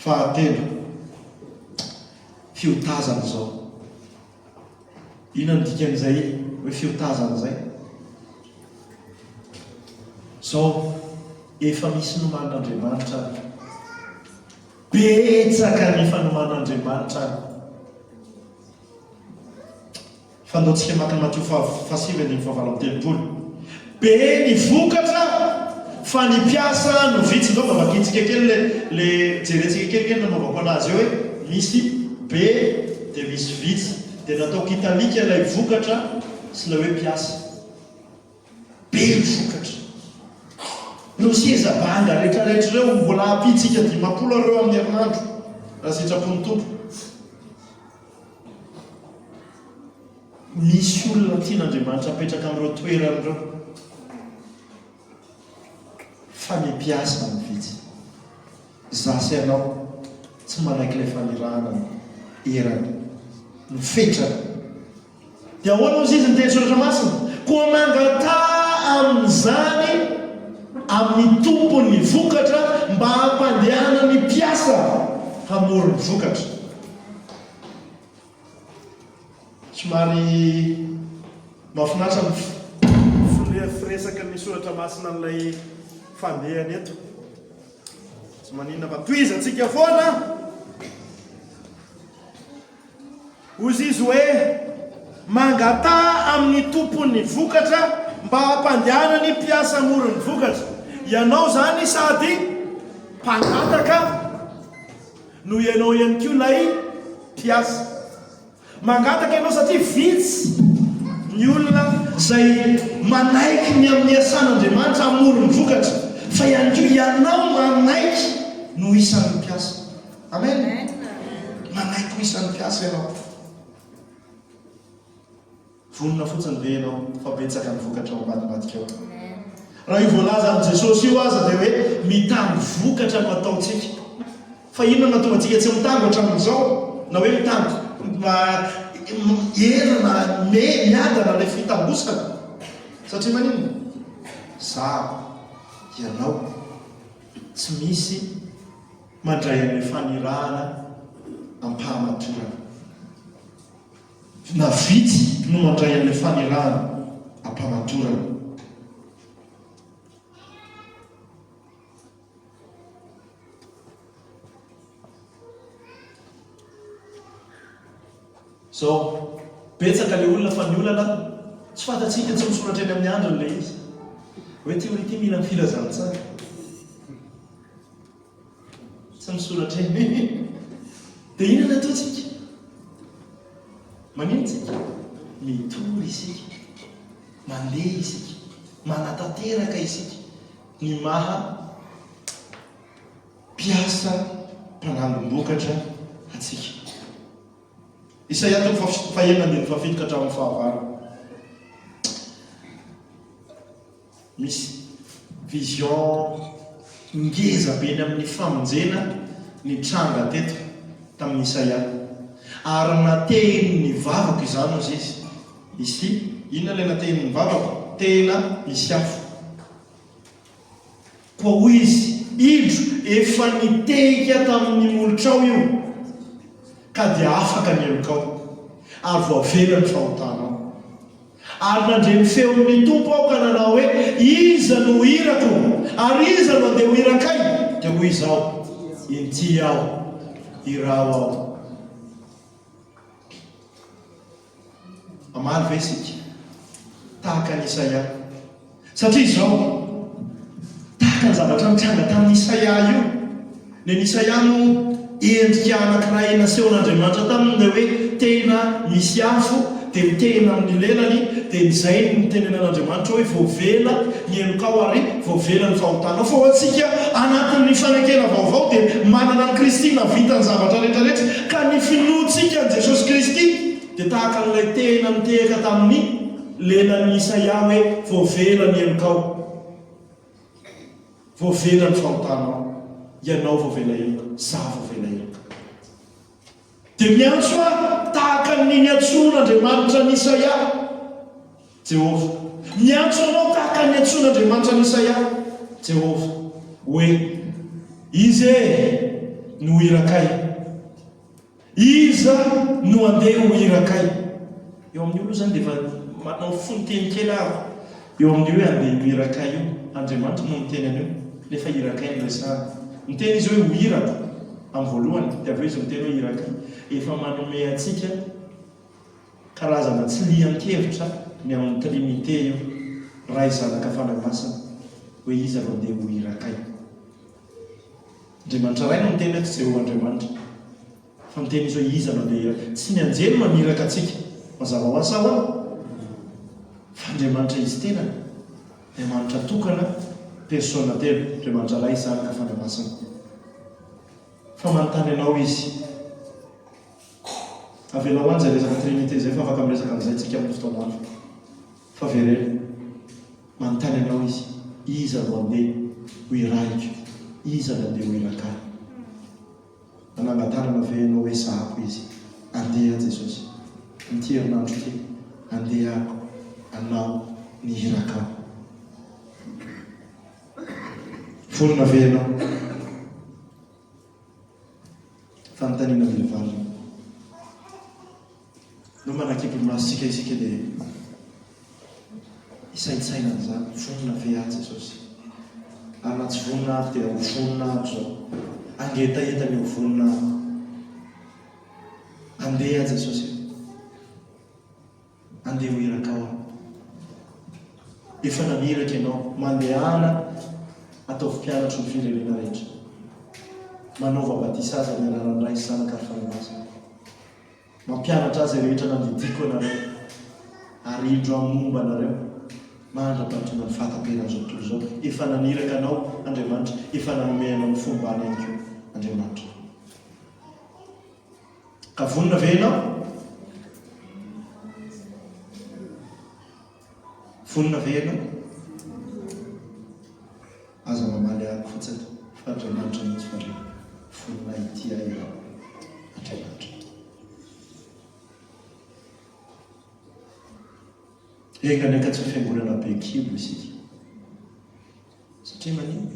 Fahatelo, fiotazana izao. Inona ny dikan'izay hoe fiotazana izay? Zao efa misy noman'Andriamanitra betsaka ny fanoman'Andriamanitra any. Fandaontsika maka ny Mateo 5:7-8. Be ny vokatra fa ny piasa no vitsy. Ndao mamakintsika kely le jerentsika kelikely nanaovako anazy eo hoe misy be dia misy vitsy, dia nataoko italika ilay vokatra sy ilay hoe piasa. Be ny vokatra. No seza banga rehetrarehetra ireo mbola ampitsika 50 ireo amin'ny herinandro raha sitrapony tompo. Misy olona tian'Andriamanitra apetraka amin'ireo toeran'ireo fa mipiasa ny vitsy. Zasy ianao tsy manaiky ilay fanirahana erana mifetraka. Dia ahoana izy ny teny Soratra Masina? Koa mangata amin'izany amin'ny tompony vokatra mba hampandehana ny piasa hamory ny vokatra. Somary mahafinaritra firesaka ny Soratra Masina n'ilay fandehany eto. Tsy maninona fa toizantsika foana ozy izy hoe mangata amin'ny tompony vokatra mba hampandehana ny piasa hamory ny vokatra. Ianao zany sady mpangataka no ianao ihany koa ilay piasa. Mangataka ianao satria vitsy ny olona izay manaiky ny amin'ny asan'Andriamanitra hamory ny vokatra, fa ihany koa ianao manaiky no isan'ny piasa. Amen. Manaiky ho isan'ny piasa ianao. Vonona fotsiny ve ianao fa betsaka ny vokatra ao ambadimbadika eo. Raha io voalaza amin'i Jesosy io aza dia hoe mitango vokatra no ataontsika. Fa inona natonga antsika tsy mitango hatramin'izao? Na hoe mitango erana miadana ilay fitangosana. Satria maninona? Zaho, ianao tsy misy mandray amin'ny fanirahana ampahamatorana. Na vitsy no mandray amin'ny fanirahana ampahamatorana. So, betsaka le olona fa ny olana tsy fantatsika tsy misoratra eny amin'ny androny le izy. Hoe ty olona ity mila ny filazantsara. Tsy misoratra eny. Dia inona ataontsika? Manino tsika? Mitory isika, mandeha isika, manatanteraka isika ny maha piasa mpanangom-bokatra atsika. Isaia 5:7-8. Misy vision ngeza be amin'ny famonjena ny tranga teto tamin'ny Isaia. Ary natehiny ny vavako izany ozy izy. Izy inona ilay natehiny ny vavako? Tena misy afo. Koa hoy izy, indro efa nitehika tamin'ny molotrao io, ka dia afaka ny elokao, ary voavela ny fahotanao. Ary nandreny feo ny tompo ao ka nanao hoe iza no hirako, ary iza no andeha ho hirakay? Dia hoy izao, inty aho, irao aho. Amaly ve isika tahaka ny Isaia? Satria izao tahaka ny zavatra nitranga tamin'ny Isaia io. Ny Isaia no endrika anankiray nasehon'Andriamanitra taminy dia hoe tena misy afo, dia mitehina amin'ny lelany, dia izay ny tenenan'Andriamanitra hoe voavela ny elokao ary voavela ny fahotanao. Fa ho antsika anatin'ny fanekena vaovao dia manana ny Kristy navita ny zavatra rehetrarehetra, ka ny finoantsika an' Jesosy Kristy dia tahaka n'ilay tena mitehaka tamin'ny lelan'ny Isaia hoe voavela ny elokao, voavela ny fahotanao. Ianao voavela eloka, zaho voavela eloka. Dia miantso tahaka ny niantson'Andriamanitra ny Isaia, Jehova. Miantso anao tahaka ny niantson'Andriamanitra ny Isaia, Jehova, hoe izy no hirakay, iza no andeha ho hirakay. Eo amin'ny olo zany dia efa manao fonteny kely avy eo amin'ny hoe andeha ho hirakay io. Andriamanitra no miteny an'io nefa hirakay ny resahana. Miteny izy hoe ho hiraka, amin'ny voalohany dia aveo izy miteny hoe iraka efa manome atsika karazana tsy lian-kevitra ny amin'ny trinité io raha izanaka fanamasina hoe izy ava andeha ho irakay. Andriamanitra ray no miteny eto tsy ho Andriamanitra fa miteny izy hoe izy ava andeha tsy ny anjely mamiraka atsika mazava ho azy sahoana fa Andriamanitra izy tena Andriamanitra tokana persona telo Andriamanitra ray izanaka fanamasina fa manontany anao izy avela ho anjy resaka trinité zay fa afaka miresaka amin'izay tsika amin'ny fotoana hafa fa verena manontany anao izy avo andeha ho iraiko izy avo andeha ho irakay manangatanana ve anao hoe sahako izy andeha Jesosy mity herinandro ty andehako anao ny irakao fonina ve anao fanontaniana velevalina no manakipy masitsika isika dia isaitsaina an'izany vonina ve ahy Jesosy ary na tsy vonina ahy dia ho vonina ahy zao angetahetany ho vonina ahy andeha Jesosy andeha ho irakao aho efa naniraka ianao mandehana ataovy mpianatra ny firenena rehetra manaova batisazy amin'ny anaran'ny ray sanaka ary fanamasina mampianatra azy rehetra nandidiko anareo ary indro amomba anareo mandra-patrona ny fahatamperana zao tontolo zao efa naniraka anao Andriamanitra efa nanome anao ny fombany ihany koa Andriamanitra ka vonina ve ianao vonina ve ianao aza mamaly ahako fotsiny fa Andriamanitra mihitsy fa re vonina ity ianao Andriamanitra engany aka tsy fiangonana be kibo isika satria manino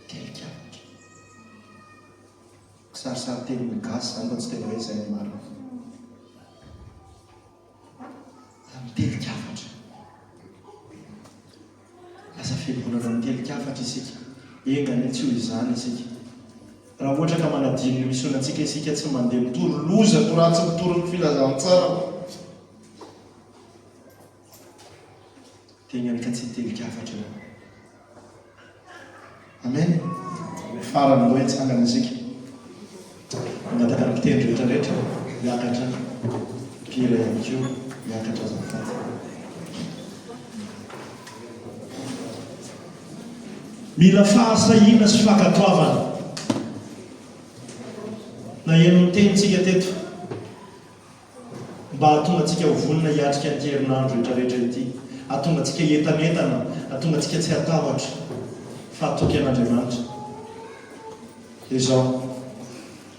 telikavatra kisarisary teny gasy zany fa tsy tena hoe izay marina mitelikavatra lasa fiangonana mitelikavatra isika engany tsy ho izany isika raha ohatra ka manadiny ny misonantsika isika tsy mandeha mitoro loza to raha tsy mitoro ny filazantsara tegnanaka tsy telikavatra io amen farany mbo hitsangana isika mangataka ny mpitendry rehetrarehetra miakatra mpira ihany koa miakatra azafady mila fahasahina sy fakatoavana na eno mitenitsika teto mba hatonga atsika ho vonina hiatrika an-kerinandro rehetrarehetra ity atonga atsika entanentana atonga atsika tsy atahotra fa atoky an'Andriamanitra izao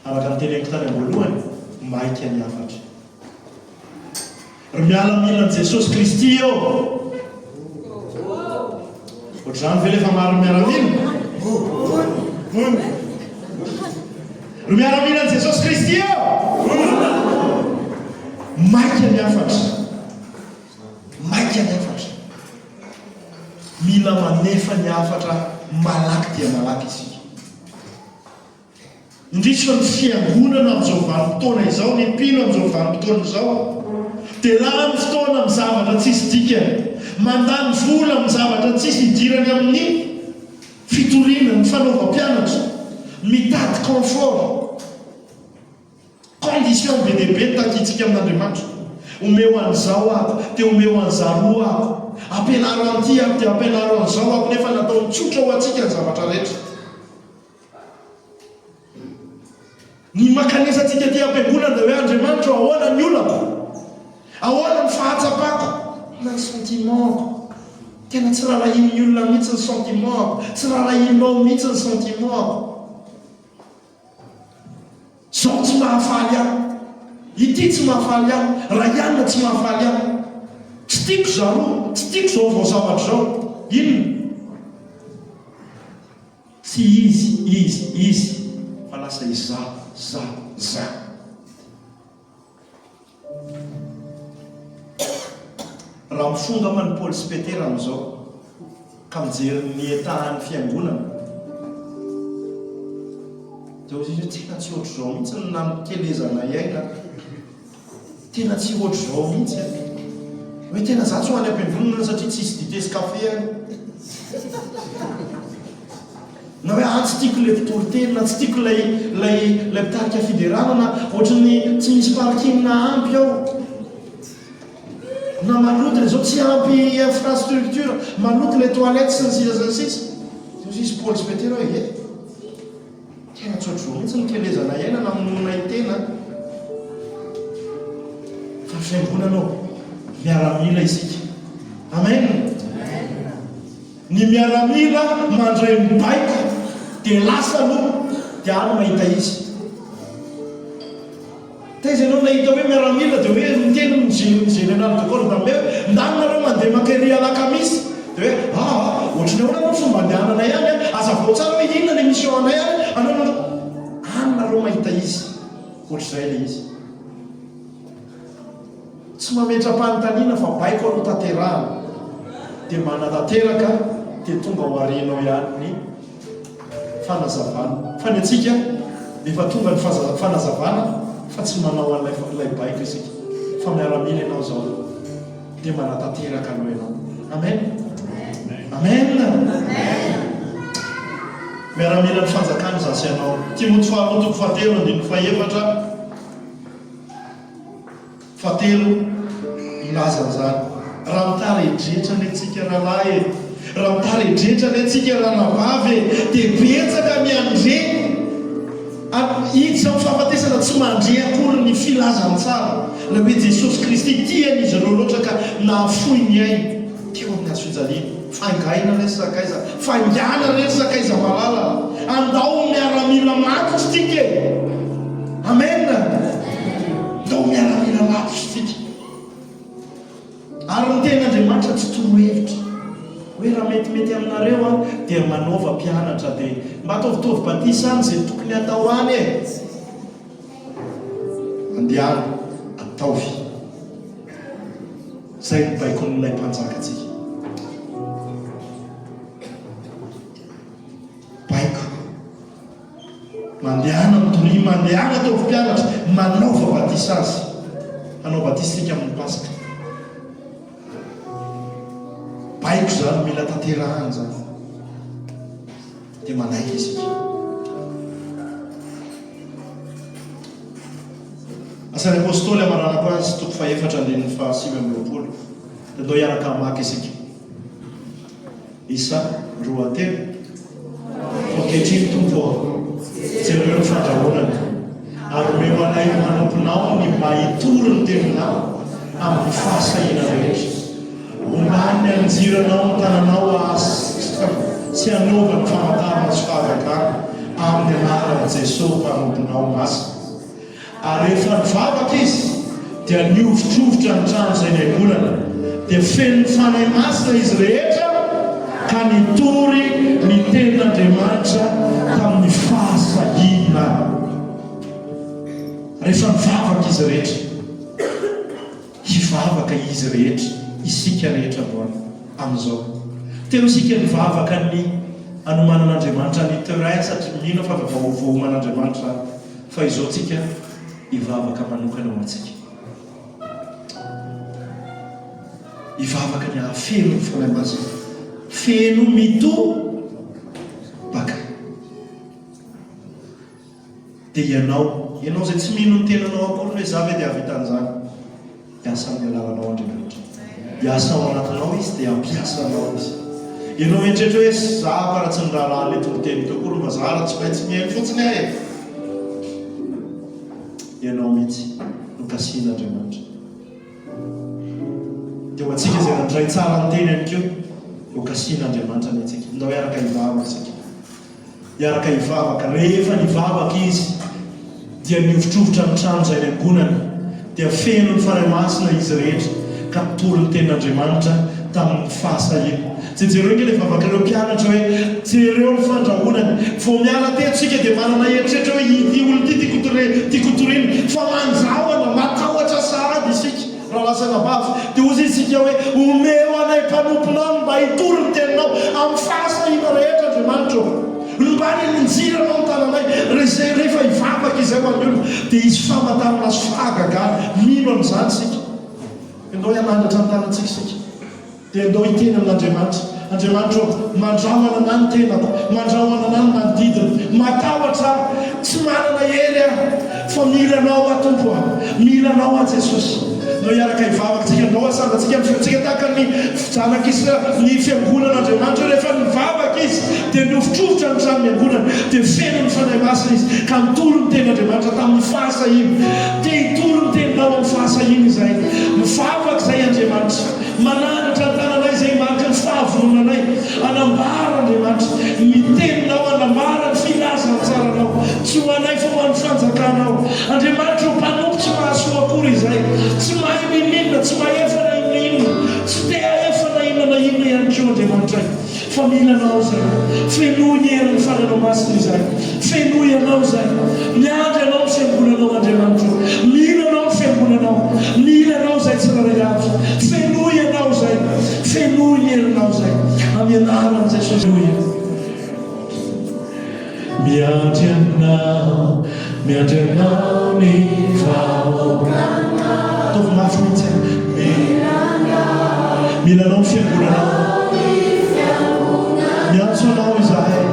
araka ny teneniko tany am-boalohany maika ny hafatra ry mialamilan Jesosy Kristy eo ohatr'izany ve lefa maro miaramila ry mialamilan Jesosy Kristy eo maika ny hafatra maika ny hafatra mila manefa ny hafatra malaky dia malaky isika indrisy fa ny fiangonana amin'izao vanim-potoana izao ny mpino amin'izao vanim-potoana izao dia laha ny fotoana amin'ny zavatra tsisy dikany mandany vola amin'ny zavatra tsisy hidirany amin'ny fitoriana ny fanaovam-pianatra mitady confort condition be dehibe takitsika amin'Andriamanitra omeo an'izao ako dia omeo an'zaro ako ampianaro an'ity ako dia ampianaro an'izao ako nefa natao mitsotra ho atsika ny zavatra rehetra ny makanesantsika ty am-piangonana dia hoe Andriamanitra ahoana ny olako ahoana ny fahatsapako na ny sentimentko tena tsy rarahin'ny olona mihitsy ny sentimentko tsy rarahinao mihitsy ny sentimentko zao tsy mahafaly aho ity tsy mahafaly aho raha ihanina tsy mahafaly aho tsy tiako zaro tsy tiako zao vao zavatra zao inona tsy izy fa lasa iza raha mifonga man Paul sy Petera amin'izao ka mijery ny etahan'ny fiangonana dia ozy izy tena tsy ohatr' izao mihitsy ny namkelezana iaina, tena tsy ohatr' izao mihitsy hoe tena za tsy ho any am-piangonana satria tsisy dite sy kafe any, na hoe tsy tiako ilay mpitory teny, na tsy tiako lay mpitarika fideranana ohatrany tsy misy parking na ampy ao, na maloto le zao tsy ampy infrastructure, maloto le toilette sy ny sisa sy ozy izy Paul sy Petera hoe tena tsy ohatr' izao mihitsy ny kelezana iaina na monay tena fa fiangonanao miaramila isika. Amen. Ny miaramila mandray mibaiko dia lasa aloha dia any mahita izy. Taiza ianao nahita hoe miaramila dia hoe miteny mijerenary dakoro tambe hoe ndanareo mandeha makery alakamisy dia hoe ohatrany ahoana no fomba andehanana ihany azavao tsara hoe inona le misy eo anay any any nareo mahita izy ohatr'izay le izy. Tsy mametra-panontaniana fa baiko aloha tanterahana dia manatanteraka dia tonga ho arinao ihany ny fanazavana. Fa ny atsika efa tonga ny fanazavana fa tsy manao an'ilay baiko isika, fa miaramila ianao zao dia manatanteraka anao ianao. Amen. Amen. Miaramila ny fanjakany zasy ianao. Timoty 4:7-8 fatelo ilaza an'izany. Raha mitara edretra ny antsika rahalahy, raha mitara edretra ny antsika rahanavavy dia betsaka miandre idy amin'ny fahafatesana tsy mandre akory ny filazany tsara la hoe Jesosy Kristy tiany izy ireo loatra ka nahafoy ny ainy teo amin'ny azo fijaliana. Fangaina rehetra sakaiza, fangana rehetra sakaiza malala, andao miaramila matotra tika. Amen. Andao miaramila matotra tika. Ary ny ten'Andriamanitra tsy torohevitra hoe raha metimety aminareo dia manaova mpianatra dia mba ataovitovy batisa any izay tokony atao any andehany ataovy. Zay ny baikon'ilay mpanjakatsika. Baiko mandehana mitori, mandehana ataovy mpianatra, manaova batisa azy, hanao batisa tika amin'ny Pasika. Baiko zany mila tanterahana zany dia manaiky isika. Asan'ny apôstôly amaranako azy 4:7-9 dia ndao hiaraka hamaky isika. Isa 2:3 ankehitriny tompo jereo ny fandrahonana ary omeo anay manomponao ny mahitory ny teninao amin'ny fahasahiana rehetra. Ombany anjiranao ny tananao sy anaova ny famantarana sy fahavakana amin'ny anaran'i Jesosy mpanomponao masina. Ary rehefa nivavaka izy dia niovitrovotra ny trano izay niangonana dia feno ny fanahy masina izy rehetra ka nitory ny tenin'Andriamanitra tamin'ny fahasahiana. Rehefa nivavaka izy rehetra, hivavaka izy rehetra, isika rehetra voany amin'izao. Teo isika nivavaka ny anomanan'Andriamanitra ny teo iray satria mino fa vohoman'Andriamanitra fa izao tsika hivavaka manokana ho antsika. Hivavaka ny ahafeno ny fanahy masina, feno mito baka. Dia ianao izay tsy mino ny tenanao akory hoe za ve dia avitan'izany, hiasa amin'ny alalanao Andriamanitra. Hiasa ao anatinao izy dia ampiasanao izy. Ianao mieritreritra hoe za paratsy ny rahalahy le tonteny tokory fa za raha tsy maintsy mihaino fotsiny ahy. Ianao mihitsy no kasian'Andriamanitra. Dia ho antsika izay nandray tsara ny teny any keo ho kasian'Andriamanitra ny antsika. Ndao hiaraka hivavaka isika. Hiaraka hivavaka. Rehefa nivavaka izy dia niovitrovotra ny trano izay niangonana dia feno ny fanahy masina izy rehetra ka nitory ny tenin'Andriamanitra tamin'ny fahasahiana. Jereo nge le vavakareo mpianatra hoe jereo ny fandrahonana vao miala tentsika dia manana eritreritra hoe ity olo ty kotoriny fa mandrahona matahotra sahady isika raha lasana bavy dia ozy isika hoe omeo anay mpanomponao mba hitory ny teninao amin'ny fahasahiana rehetra Andriamanitra mba Mivany minjira anao tananay rehefa ivavaka izay ho an'olo dia izy famantarana sy fahagaga mino amin'izany sika. Andao hianandratra ny tanantsika sika dia andao hiteny amin'Andriamanitra. Andriamanitra mandrahona ana ny tenako, mandrahona ana ny manodidina, matahotra tsy manana hery fa mila anao a Tompo a, mila anao a Jesosy. No hiaraka hivavaka tsika, andao asandatsika amin'ny fiotsika tahaka ny zanak'Israely ny fiangonan'Andriamanitra rehefa nivavaka izy dia nofitrofotra ny trano miangonana dia feno ny fanahy masina izy ka mitoro ny tenin'Andriamanitra tamin'ny fahasahiny. Dia hitoro ny teninao amin'ny fahasahiny izay. Mivavaka izay Andriamanitra, mananatra ny tananay izay marika ny fahavononanay, anambara Andriamanitra ny teninao, anambara ny filazana tsaranao, tsy ho anay fa ho an'ny fanjakanao. Andriamanitra ho mpanompo tsy mahasoa akory izay, tsy mahay mininona, tsy mahefa na inona, tsy te ahefa na inona ihany koa Andriamanitra. Fa mila anao zay, fenohy ny herin'ny fananao masina izay, fenohy anao zay, miandry anao ny fiangonanao Andriamanitra, mila anao ny fiangonanao, mila anao zay tsiraray avy, fenohy anao zay, fenohy ny herinao zay, amin'ny anaran'i Jesosy. Miandry anao ny vahoakana. Tovy mafy mihitsy, mila anao ny fiangonanao, miantso anao izahay,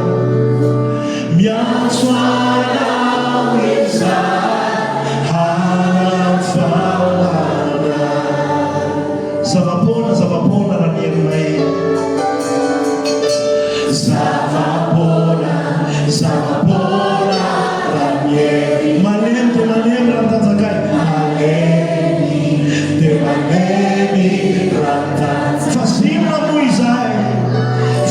miantso anao izahay, hanafahana. Zavapona raha ny herinay, zavapona raha ny herinay. Malemy dia malemy raha nitanjakay, malemy dia malemy raha nitanjakay. Fa zino namoy izahay,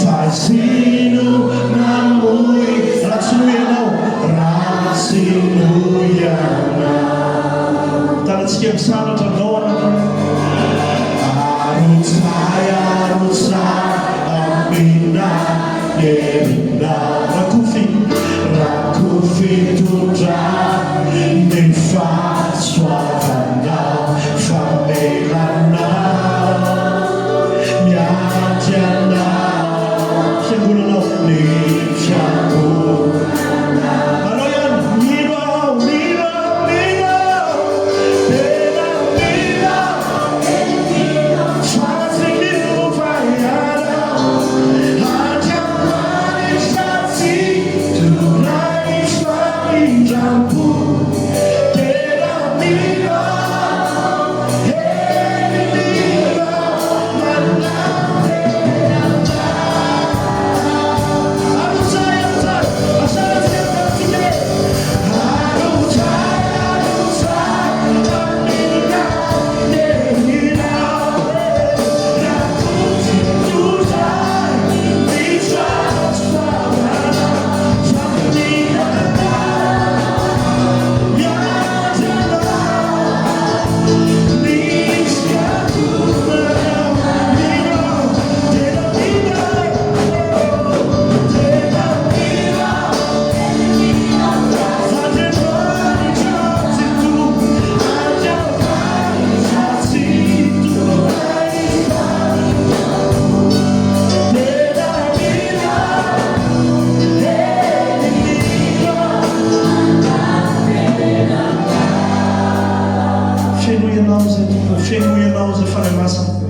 fa zino namoy, raha tsy noy ianao, raha tsy noy ianao. Tanantsika misanatra andao anao, arotsay amina herinao. Rakofy tondra ny fahasoavanao, famelanao, miandry anao, fiangonanao ny fiangonanao. Anao ihany, mila, tena mila, fa tsy miova ianao, andriamany satsy turai famindrampo, tena mila, fenoy ianao zay fanahy masina.